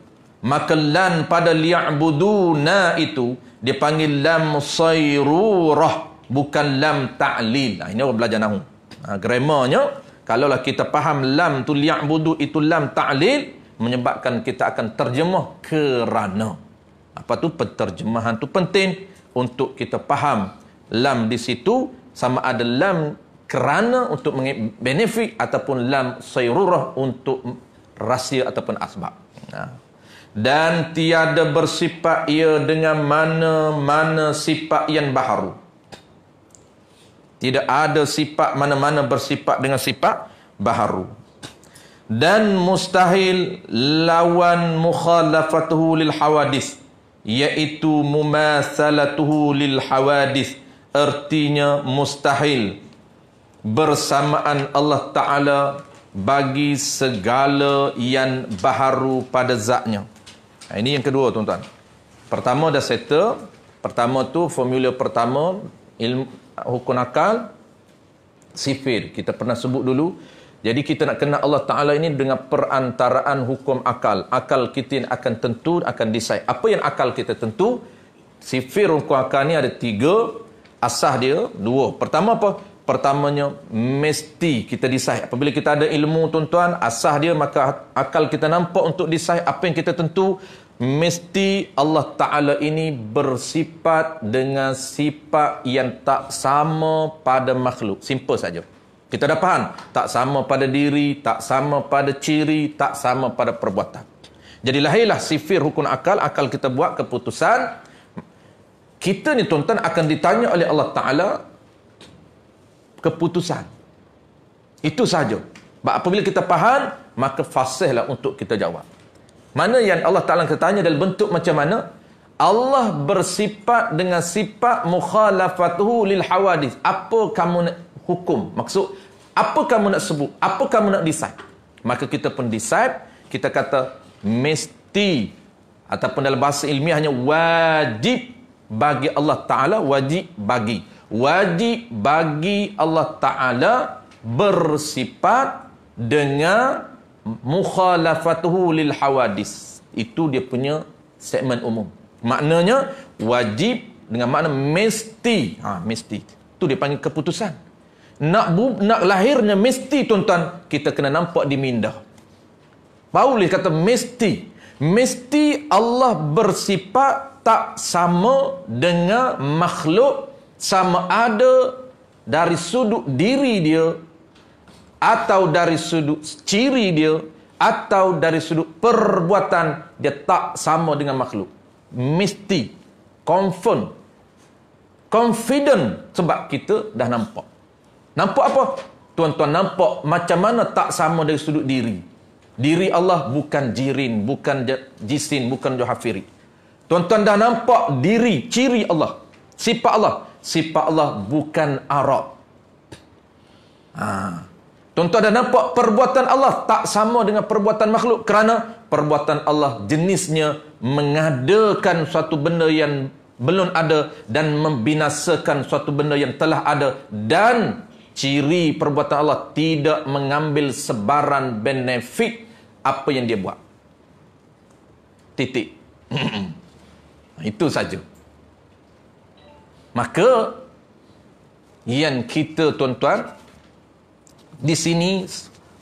Maka lan pada liya'buduna itu dipanggil lam sayrurah, bukan lam ta'lil. Ini orang belajar nahu. Grammarnya, kalaulah kita faham lam tu liya'budu itu lam ta'lil, menyebabkan kita akan terjemah kerana. Apa tu? Penterjemahan tu penting untuk kita faham. Lam di situ sama ada lam kerana untuk benefit ataupun lam sayrurah untuk rahsia ataupun asbab. Dan tiada bersifat ia dengan mana-mana sifat yang baharu. Tidak ada sifat mana-mana bersifat dengan sifat baharu. Dan mustahil lawan mukhalafatuhu lil hawadis, iaitu mumatsalatuhu lil hawadis. Artinya mustahil bersamaan Allah Ta'ala bagi segala yang baharu pada zatnya. Ini yang kedua, tuan-tuan. Pertama dah settle. Pertama tu, formula pertama, ilmu hukum akal, sifir. Kita pernah sebut dulu. Jadi kita nak kenal Allah Ta'ala ini dengan perantaraan hukum akal. Akal kita akan tentu, akan decide. Apa yang akal kita tentu? Sifir hukum akal ni ada 3. Asas dia 2. Pertama apa? Pertamanya, mesti kita decide. Apabila kita ada ilmu, tuan-tuan, asas dia, maka akal kita nampak untuk decide apa yang kita tentu. Mesti Allah Ta'ala ini bersifat dengan sifat yang tak sama pada makhluk. Simple saja. Kita dah faham. Tak sama pada diri, tak sama pada ciri, tak sama pada perbuatan. Jadi lahirlah sifir rukun akal. Akal kita buat keputusan. Kita ni, tuan-tuan, akan ditanya oleh Allah Ta'ala keputusan. Itu saja. Apabila kita faham, maka fasihlah untuk kita jawab. Mana yang Allah Ta'ala kita tanya dalam bentuk macam mana? Allah bersifat dengan sifat mukhalafatuhu lil hawadis. Apa kamu nak hukum? Maksud, apa kamu nak sebut? Apa kamu nak decide? Maka kita pun decide, kita kata mesti, ataupun dalam bahasa ilmiahnya wajib bagi Allah Ta'ala, wajib bagi Allah Ta'ala bersifat dengan mukhalafatuhu lil hawadis. Itu dia punya segmen umum. Maknanya wajib dengan makna mesti. Mesti. Itu dia panggil keputusan. Nak lahirnya mesti, tuan-tuan, kita kena nampak di minda. Paulus kata mesti. Mesti Allah bersifat tak sama dengan makhluk, sama ada dari sudut diri dia, atau dari sudut ciri dia, atau dari sudut perbuatan dia tak sama dengan makhluk. Mesti. Confident. Sebab kita dah nampak. Nampak apa? Tuan-tuan nampak macam mana tak sama dari sudut diri. Diri Allah bukan jirin, bukan jisin, bukan johafiri. Tuan-tuan dah nampak diri, ciri Allah, sifat Allah. Sifat Allah bukan Arab. Tuan-tuan dah nampak perbuatan Allah tak sama dengan perbuatan makhluk, kerana perbuatan Allah jenisnya mengadakan suatu benda yang belum ada dan membinasakan suatu benda yang telah ada, dan ciri perbuatan Allah tidak mengambil sebaran benefit apa yang dia buat. Titik. Itu saja. Maka yang kita, tuan-tuan, di sini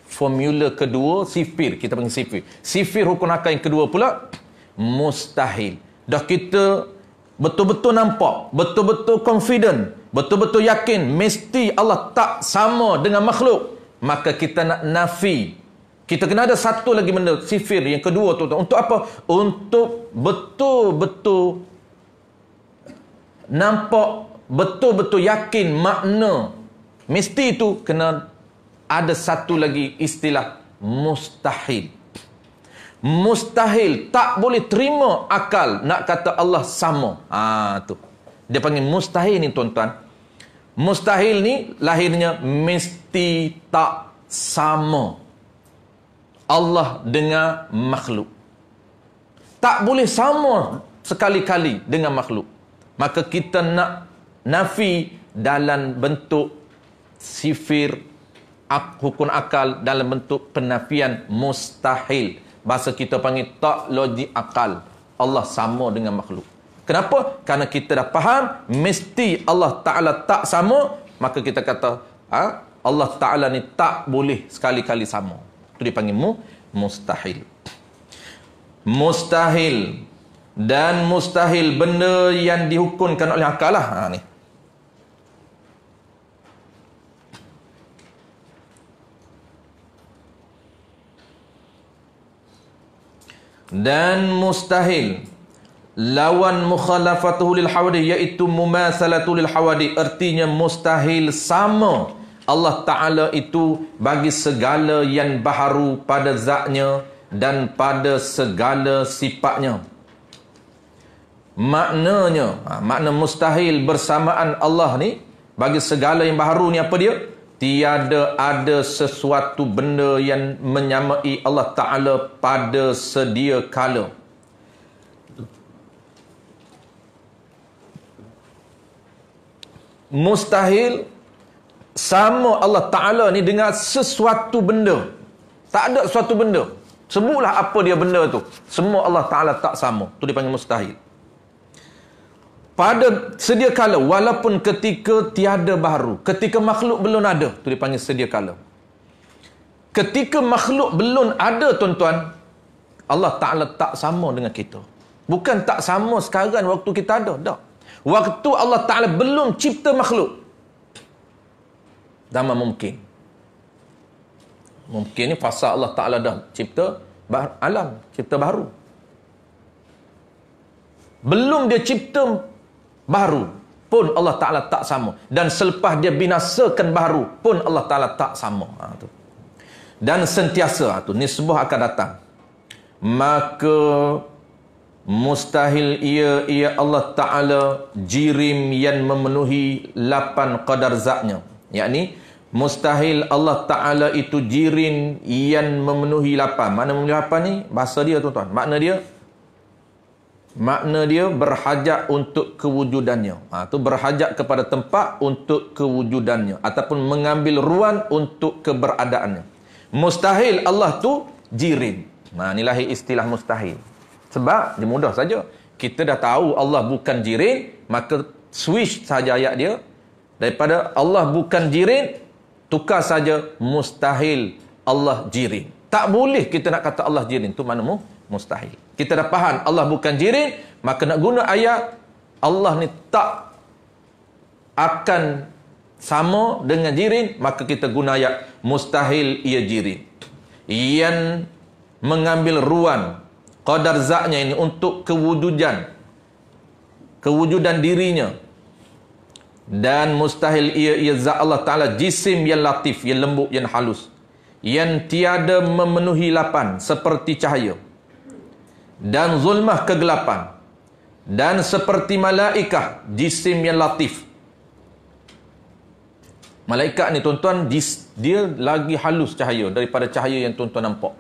formula kedua, sifir, kita panggil sifir. Sifir rukun akal yang kedua pula mustahil. Dah kita betul-betul nampak, betul-betul confident, betul-betul yakin mesti Allah tak sama dengan makhluk, maka kita nak nafi. Kita kena ada satu lagi benda, sifir yang kedua, tuan-tuan. Untuk apa? Untuk betul-betul nampak, betul-betul yakin makna mesti itu, kena ada satu lagi istilah mustahil. Mustahil, tak boleh terima akal nak kata Allah sama. Tu. Dia panggil mustahil ni, tuan-tuan. Mustahil ni lahirnya mesti tak sama Allah dengan makhluk. Tak boleh sama sekali-kali dengan makhluk. Maka kita nak nafi dalam bentuk sifir, hukum akal, dalam bentuk penafian mustahil. Bahasa kita panggil tak logik akal. Allah sama dengan makhluk. Kenapa? Kerana kita dah faham mesti Allah Ta'ala tak sama, maka kita kata Allah Ta'ala ni tak boleh sekali-kali sama. Itu dipanggil mustahil. Mustahil. Dan mustahil, benda yang dihukumkan oleh akal lah. Ni. Dan mustahil, lawan mukhalafatuhu lil hawadith, iaitu mumasalatu lil hawadith. Artinya mustahil sama Allah Ta'ala itu bagi segala yang baharu pada zatnya dan pada segala sifatnya. Maknanya, makna mustahil bersamaan Allah ni bagi segala yang baharu ni apa dia? Tiada ada sesuatu benda yang menyamai Allah Ta'ala pada sedia kala. Mustahil sama Allah Ta'ala ni dengan sesuatu benda. Tak ada sesuatu benda. Sebutlah apa dia benda tu. Semua Allah Ta'ala tak sama. Tu dipanggil mustahil. Pada sedia kala, walaupun ketika tiada baharu, ketika makhluk belum ada, tu dipanggil sedia kala. Ketika makhluk belum ada, tuan-tuan, Allah Ta'ala tak sama dengan kita. Bukan tak sama sekarang waktu kita ada, tak. Waktu Allah Ta'ala belum cipta makhluk, zaman mungkin. Mungkin ni fasa Allah Ta'ala dah cipta alam, cipta baharu. Belum dia cipta baharu pun Allah Ta'ala tak sama. Dan selepas dia binasakan baharu pun Allah Ta'ala tak sama. Tu. Dan sentiasa, tu nisbah akan datang. Maka mustahil ia Allah Ta'ala jirim yang memenuhi 8 qadar zatnya. Yakni Mustahil Allah Ta'ala itu jirin yang memenuhi lapan. Mana memenuhi lapan ni? Bahasa dia tuan-tuan. Makna dia berhajat untuk kewujudannya. Tu berhajat kepada tempat untuk kewujudannya. Ataupun mengambil ruang untuk keberadaannya. Mustahil Allah tu jirin. Ni lahir istilah mustahil. Sebab dia mudah saja. Kita dah tahu Allah bukan jirin, maka switch saja ayat dia. Daripada Allah bukan jirin, tukar saja mustahil Allah jirin. Tak boleh kita nak kata Allah jirin. Itu mana mustahil. Kita dah faham Allah bukan jirin, maka nak guna ayat Allah ni tak akan sama dengan jirin, maka kita guna ayat mustahil ia jirin. Yang mengambil ruang qadar zatnya ini untuk kewujudan dirinya. Dan mustahil ia zat Allah Ta'ala jisim yang latif, yang lembut, yang halus, yang tiada memenuhi lapan seperti cahaya dan zulmah kegelapan, dan seperti malaikah jisim yang latif. Malaikat ni tuan-tuan, dia lagi halus cahaya daripada cahaya yang tuan-tuan nampak.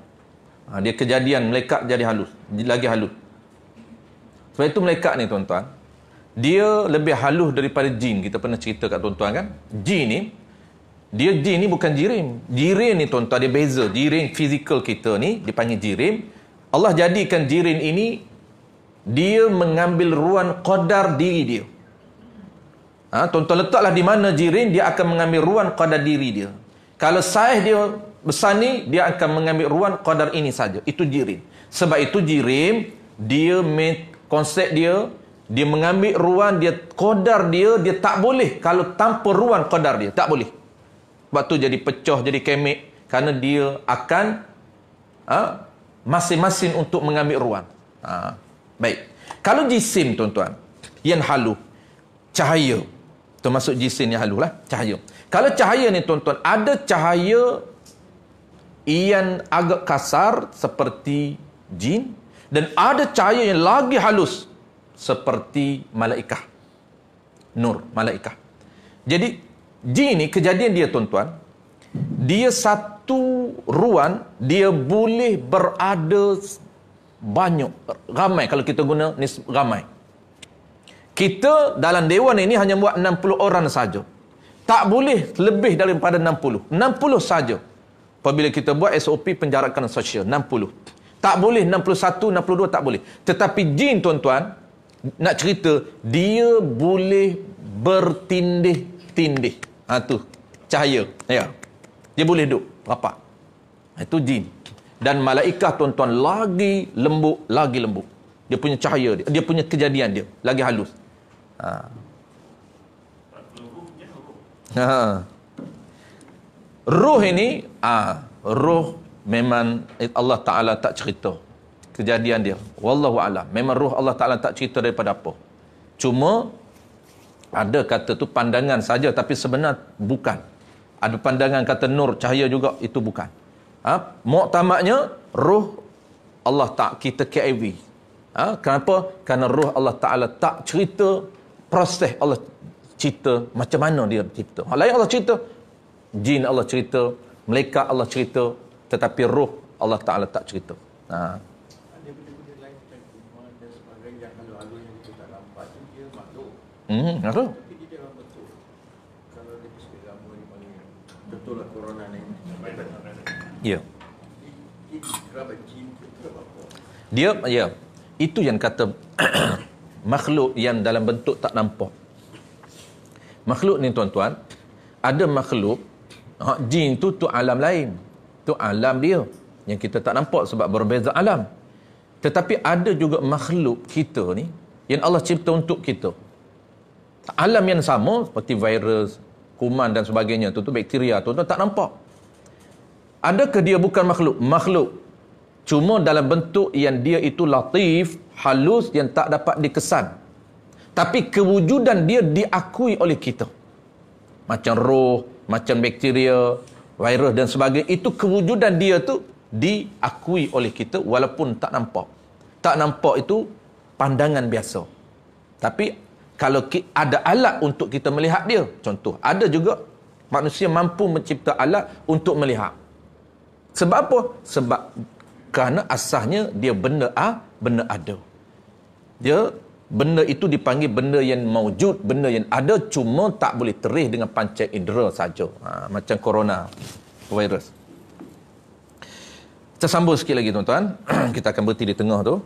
Dia kejadian malaikat jadi halus, lagi halus. Sebab itu malaikat ni tuan-tuan, dia lebih halus daripada jin. Kita pernah cerita kat tuan-tuan kan, jin ni bukan jirim. Jirim ni tuan-tuan dia beza. Jirim fizikal kita ni dipanggil jirim. Allah jadikan jirim ini dia mengambil ruang qadar diri dia. Tuan-tuan letaklah di mana jirim, dia akan mengambil ruang qadar diri dia. Kalau saiz dia besar ni, dia akan mengambil ruang qadar ini saja. Itu jirim. Sebab itu jirim, dia konsep dia mengambil ruang, dia qadar dia tak boleh kalau tanpa ruang qadar dia, tak boleh. Sebab tu jadi pecah, jadi kemik, kerana dia akan masing-masing untuk mengambil ruang. Baik. Kalau jisim tuan-tuan yang halu, cahaya, termasuk jisim yang halu lah, cahaya. Kalau cahaya ni tuan-tuan, ada cahaya yang agak kasar seperti jin, dan ada cahaya yang lagi halus seperti malaikah, nur, malaikah. Jadi jin ni kejadian dia tuan-tuan, dia satu ruang, dia boleh berada banyak, ramai. Kalau kita guna ramai, kita dalam dewan ini hanya buat 60 orang saja. Tak boleh lebih daripada 60 saja. Apabila kita buat SOP penjarakan sosial, 60. Tak boleh 61, 62 tak boleh. Tetapi jin tuan-tuan, nak cerita, dia boleh bertindih-tindih. Tu cahaya. Ya. Dia boleh duduk rapat. Itu jin. Dan malaikat tuan-tuan lagi lembut, lagi lembut. Dia punya cahaya dia, dia punya kejadian dia lagi halus. Ruh ini, ruh memang Allah Ta'ala tak cerita kejadian dia. Wallahu a'lam. Memang ruh Allah Ta'ala tak cerita daripada apa. Cuma ada kata tu pandangan saja, tapi sebenar bukan. Ada pandangan kata nur, cahaya juga, itu bukan. Muktamadnya ruh Allah tak kita KIV. Kenapa? Kerana ruh Allah Ta'ala tak cerita proses Allah cerita macam mana dia cipta. Hal lain Allah cerita, jin Allah cerita, malaikat Allah cerita, tetapi ruh Allah Ta'ala tak cerita. Ada benda-benda lain macam kuman dan sebagainya yang halu-halu yang kita tak nampak tu dia makhluk. Makhluk. Tapi dia dalam bentuk, kalau dia sebut lama dia panggil, betul lah corona ni. Ya. Dia kerabat jin ke kerabat apa? Dia, ya. Itu yang kata makhluk yang dalam bentuk tak nampak. Makhluk ni tuan-tuan, ada makhluk, jin tu alam lain. Tu alam dia yang kita tak nampak sebab berbeza alam. Tetapi ada juga makhluk kita ni yang Allah cipta untuk kita. Alam yang sama seperti virus, kuman dan sebagainya, tu bakteria, tu tak nampak. Adakah dia bukan makhluk? Makhluk. Cuma dalam bentuk yang dia itu latif, halus, yang tak dapat dikesan. Tapi kewujudan dia diakui oleh kita. Macam roh, macam bakteria, virus dan sebagainya, itu kewujudan dia tu diakui oleh kita walaupun tak nampak. Tak nampak itu pandangan biasa. Tapi kalau ada alat untuk kita melihat dia, contoh, ada juga Manusia mampu mencipta alat untuk melihat. Sebab apa? Sebab kerana asasnya dia benda ada. Dia benda itu dipanggil benda yang maujud, benda yang ada, cuma tak boleh terih dengan panca indera saja. Macam corona virus. Kita sambung sikit lagi tuan-tuan. Kita akan berhenti di tengah tu.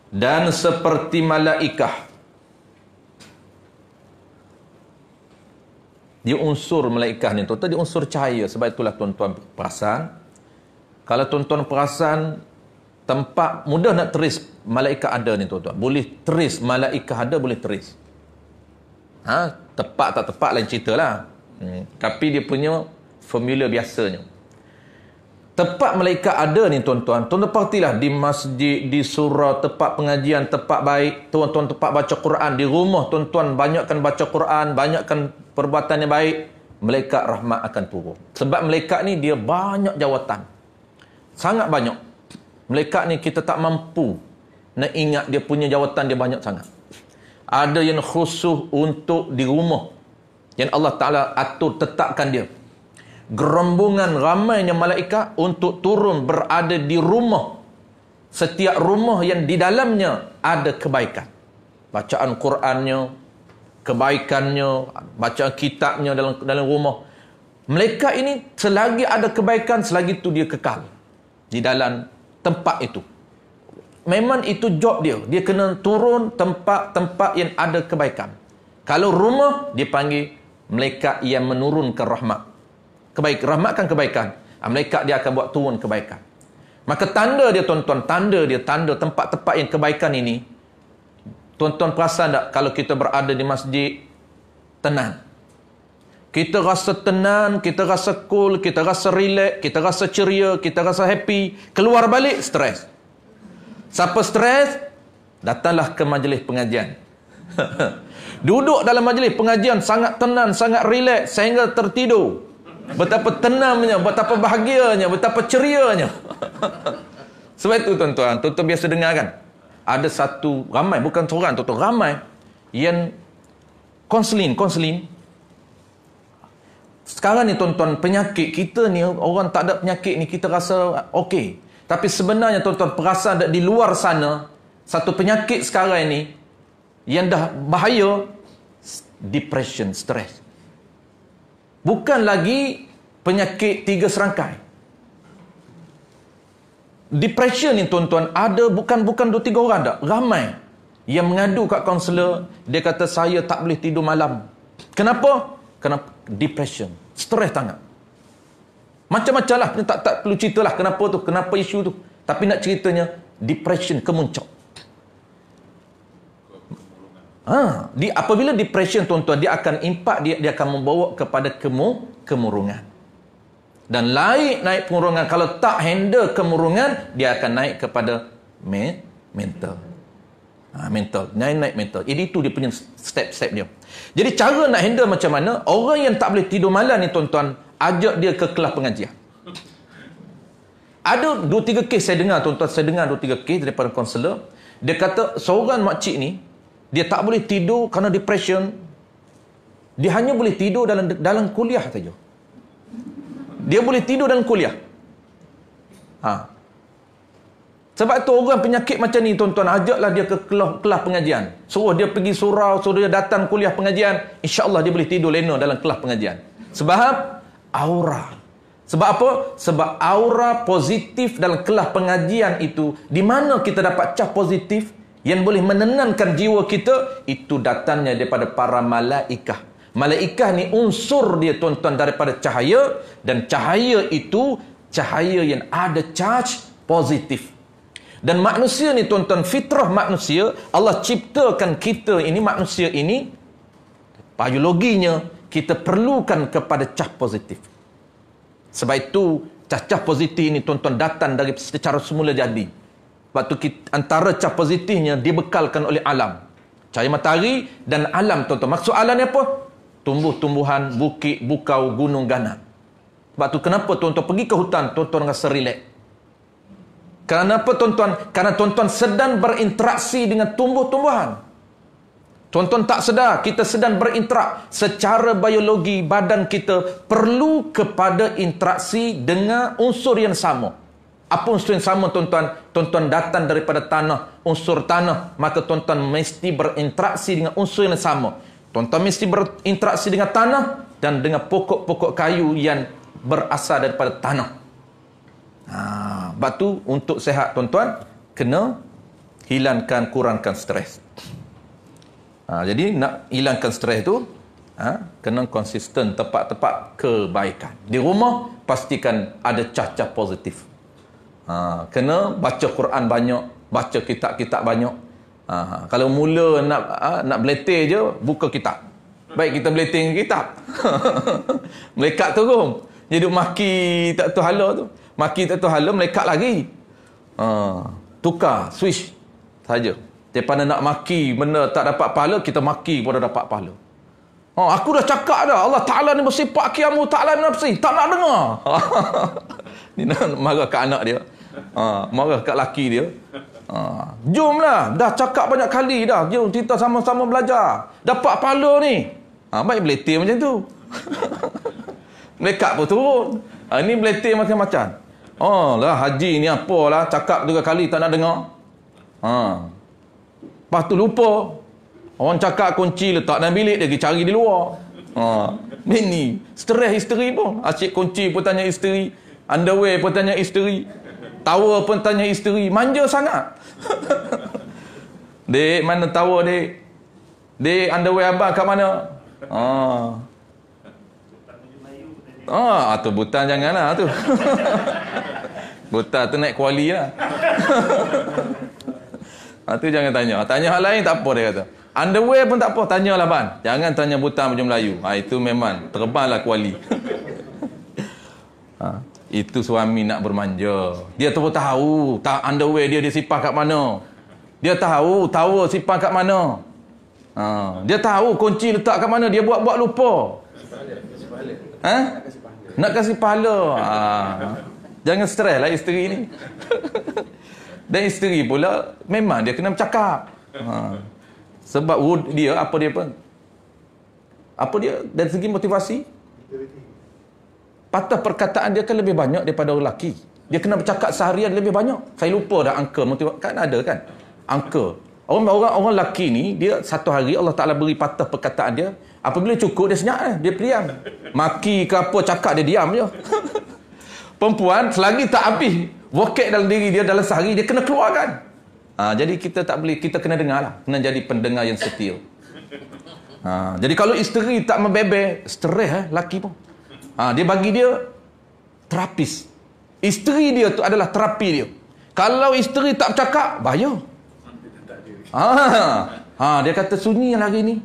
Dan seperti malaikah. Dia unsur malaikah ni tuan-tuan, dia unsur cahaya. Sebab itulah tuan-tuan perasan, kalau tuan-tuan perasan, tempat mudah nak teris malaikat ada ni tuan-tuan. Boleh teris malaikat ada, boleh teris. Tepat tak tepat lain cerita lah. Tapi dia punya formula biasanya. Tempat malaikat ada ni tuan-tuan. Tuan-tuan partilah di masjid, di surau, tempat pengajian, tempat baik. Tuan-tuan tempat baca Quran. Di rumah tuan-tuan banyakkan baca Quran, banyakkan perbuatan yang baik. Malaikat rahmat akan turun. Sebab malaikat ni dia banyak jawatan. Sangat banyak. Malaikat ni kita tak mampu nak ingat dia punya jawatan dia banyak sangat. Ada yang khusus untuk di rumah, yang Allah Ta'ala atur, tetapkan dia. Gerombongan ramainya malaikat untuk turun berada di rumah. Setiap rumah yang di dalamnya ada kebaikan. Bacaan Qurannya, kebaikannya, bacaan kitabnya dalam rumah. Malaikat ini selagi ada kebaikan, selagi itu dia kekal di dalam tempat itu. Memang itu job dia. Dia kena turun tempat-tempat yang ada kebaikan. Kalau rumah, dia panggil malaikat yang menurunkan rahmat. Rahmatkan kebaikan. Malaikat dia akan buat turun kebaikan. Maka tanda dia tuan-tuan, tanda tempat-tempat yang kebaikan ini. Tuan-tuan perasan tak kalau kita berada di masjid, tenang. Kita rasa tenang, kita rasa cool, kita rasa relax, kita rasa ceria, kita rasa happy. Keluar balik, stres. Siapa stres? Datanglah ke majlis pengajian. Duduk dalam majlis pengajian sangat tenang, sangat relax, sehingga tertidur. Betapa tenangnya, betapa bahagianya, betapa cerianya. Sebab itu tuan-tuan biasa dengar kan? Ada satu, ramai, bukan seorang tuan-tuan, ramai yang konseling. Sekarang ni tuan-tuan, penyakit kita ni, orang tak ada penyakit ni, kita rasa okey. Tapi sebenarnya tuan-tuan perasan di luar sana, satu penyakit sekarang ni, yang dah bahaya, depression, stres. Bukan lagi penyakit 3 serangkai. Depression ni tuan-tuan, ada bukan 2-3 orang tak, ramai yang mengadu kat kaunselor. Dia kata saya tak boleh tidur malam. Kenapa? Kenapa? Depression, stres sangat. Macam-macam lah, tak perlu ceritalah kenapa tu, kenapa isu tu. Tapi nak ceritanya, depression kemuncak. Apabila depression tuan-tuan, dia akan impak, dia akan membawa kepada kemurungan. Dan naik pemurungan. Kalau tak handle kemurungan, dia akan naik kepada mental. Naik mental. Jadi itu dia punya step-step dia. Jadi cara nak handle macam mana? Orang yang tak boleh tidur malam ni tuan-tuan, ajak dia ke kelas pengajian. Ada 2-3 kes saya dengar tuan-tuan, 2-3 kes daripada kaunselor. Dia kata seorang makcik ni, dia tak boleh tidur kerana depression. Dia hanya boleh tidur dalam kuliah saja. Dia boleh tidur dalam kuliah. Sebab tu orang penyakit macam ni tuan-tuan, ajaklah dia ke kelas pengajian. Suruh dia pergi surau, suruh dia datang kuliah pengajian. InsyaAllah dia boleh tidur lena dalam kelas pengajian. Sebab aura. Sebab apa? Sebab aura positif dalam kelas pengajian itu, di mana kita dapat cap positif yang boleh menenangkan jiwa kita, itu datangnya daripada para malaikah. Malaikah ni unsur dia tuan-tuan daripada cahaya, dan cahaya itu cahaya yang ada charge positif. Dan manusia ni tuan-tuan, fitrah manusia, Allah ciptakan kita ini, manusia ini, biologinya kita perlukan kepada charge positif. Sebab itu cacah positif ini tuan-tuan datang dari secara semula jadi. Sebab tu antara cacah positifnya dibekalkan oleh alam. Cahaya matahari dan alam tuan-tuan. Maksud alam ni apa? Tumbuh-tumbuhan, bukit, bukau, gunung, ganang. Sebab tu kenapa tuan-tuan pergi ke hutan, tuan-tuan rasa relax. Kenapa tuan-tuan? Kerana tuan-tuan sedang berinteraksi dengan tumbuh-tumbuhan. Tuan-tuan tak sedar, kita sedang berinteraksi. Secara biologi, badan kita perlu kepada interaksi dengan unsur yang sama. Apa unsur yang sama, tuan-tuan? Tuan-tuan datang daripada tanah, unsur tanah. Maka tuan-tuan mesti berinteraksi dengan unsur yang sama. Tuan-tuan mesti berinteraksi dengan tanah dan dengan pokok-pokok kayu yang berasal daripada tanah. Sebab tu, untuk sehat, tuan-tuan, kena hilangkan, kurangkan stres. Jadi nak hilangkan stres tu kena konsisten, tepat-tepat kebaikan. Di rumah pastikan ada cah-cah positif. Kena baca Quran banyak, baca kitab-kitab banyak. Kalau mula nak beletir je, buka kitab. Baik kita beletir kitab. Melekat turun. Jadi maki tak tahu hala tu. Maki tak tahu hala, melekat lagi. Tukar, switch saja. Daripada nak maki benda tak dapat pahala, kita maki pun dah dapat pahala. Aku dah cakap dah, Allah Ta'ala ni bersifat qiyamu ta'ala nafsi. Tak nak dengar. Dia nak marah kat anak dia. Marah kat laki dia. Jomlah, dah cakap banyak kali dah. Jom kita sama-sama belajar. Dapat pahala ni. Baik beletir macam tu. Melekat pun turun. Ini beletir macam-macam. Lah haji ni apalah, cakap 3 kali tak nak dengar. Lepas tu lupa. Orang cakap kunci letak dalam bilik, dia pergi cari di luar. Ini stres isteri pun. Asyik kunci pun tanya isteri, underwear pun tanya isteri, towel pun tanya isteri. Manja sangat. Dek, mana towel dek? Dek, underwear abang kat mana? Tu butan janganlah tu. Butan tu naik kuali lah. Tu jangan tanya. Tanya hal lain tak apa, dia kata. Underwear pun tak apa, tanyalah ban. Jangan tanya butan baju Melayu. Itu memang terbanglah kuali. Itu suami nak bermanja. Dia tahu tak underwear dia simpan kat mana. Dia tahu towel simpan kat mana. Dia tahu kunci letak kat mana. Dia buat-buat lupa. Nak kasih pahala. Jangan stres lah isteri ni. Dan isteri pula memang dia kena bercakap. Sebab dia apa dia dari segi motivasi, patah perkataan dia kan lebih banyak daripada orang lelaki. Dia kena bercakap seharian lebih banyak. Saya lupa dah angka motivasi kan, ada kan angka. Orang lelaki ni, dia satu hari Allah Ta'ala beri patah perkataan dia. Apabila cukup dia senyap, dia periang. Maki ke apa cakap dia diam je. Perempuan selagi tak habis vokal dalam diri dia dalam sehari, dia kena keluarkan. Jadi kita tak boleh, kita kena dengar lah. Kena jadi pendengar yang setia. Jadi kalau isteri tak membebel, stres laki pun. Dia bagi dia terapis. Isteri dia tu adalah terapi dia. Kalau isteri tak bercakap, bahaya. Dia kata sunyi hari ni.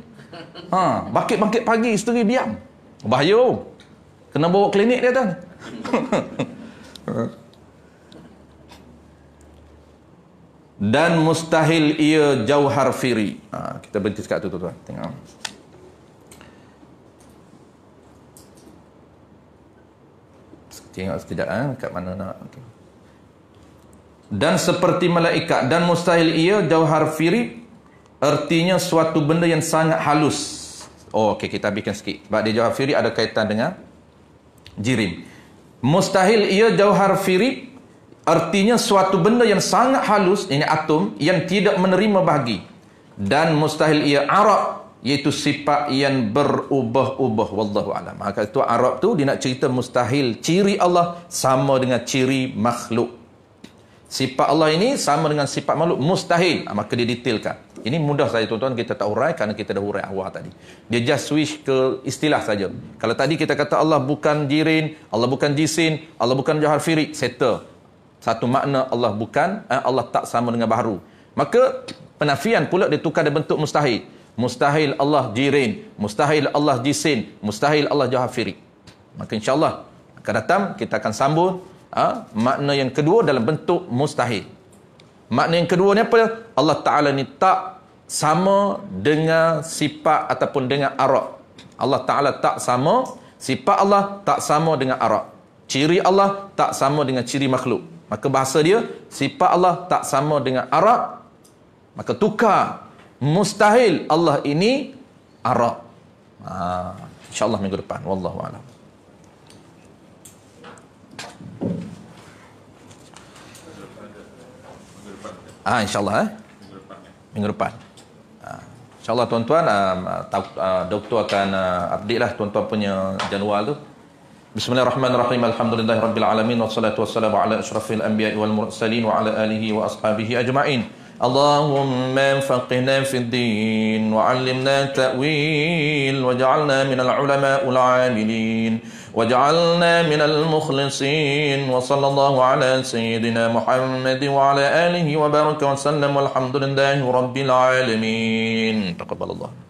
Bangkit-bangkit pagi, isteri diam. Bahaya. Kena bawa klinik dia tu. Dan mustahil ia jauhar firi. Kita berhenti sekat tu tuan-tuan. Tengok. Tengok sekejap kat mana nak. Okay. Dan seperti malaikat, dan mustahil ia jauhar firi, artinya suatu benda yang sangat halus. Okey, kita habiskan sikit. Sebab dia jauhar firi ada kaitan dengan jirim. Mustahil ia jauhar firi, artinya suatu benda yang sangat halus, ini atom, yang tidak menerima bahagi. Dan mustahil ia arab, iaitu sifat yang berubah-ubah. Wallahu a'lam. Maka itu Arab tu dia nak cerita mustahil. Ciri Allah sama dengan ciri makhluk. Sifat Allah ini sama dengan sifat makhluk, mustahil. Maka dia detailkan. Ini mudah saja tuan-tuan, kita tak urai kerana kita dah urai awal tadi. Dia just switch ke istilah saja. Kalau tadi kita kata Allah bukan jirin, Allah bukan jisin, Allah bukan jauhar firi, settle. Satu makna Allah bukan, Allah tak sama dengan baharu. Maka penafian pula dia tukar dia bentuk mustahil. Mustahil Allah jirin, mustahil Allah jisin, mustahil Allah jauhar firi. Maka insyaAllah akan datang kita akan sambung makna yang kedua dalam bentuk mustahil. Makna yang kedua ni apa? Allah Ta'ala ni tak sama dengan sifat ataupun dengan arab. Allah Ta'ala tak sama, sifat Allah tak sama dengan arab. Ciri Allah tak sama dengan ciri makhluk. Maka bahasa dia, sifat Allah tak sama dengan arab. Maka tukar Mustahil Allah ini ara. InsyaAllah minggu depan. Wallahu a'lam. InsyaAllah minggu depan. InsyaAllah tuan-tuan, doktor akan update lah tuan-tuan punya jadual tu. Bismillahirrahmanirrahim. Alhamdulillahirabbil alamin wassalatu wassalamu ala asyrafil anbiya'i wal mursalin wa ala alihi wa ashabihi ajma'in. Allahumma faqihna fid din wa 'allimna ta'wil waj'alna minal ulama'il 'amilin waj'alna minal mukhlisin wa sallallahu ala sayyidina Muhammad wa ala alihi wa baraka wa sallam walhamdulillahi rabbil alamin. Taqabbalallah.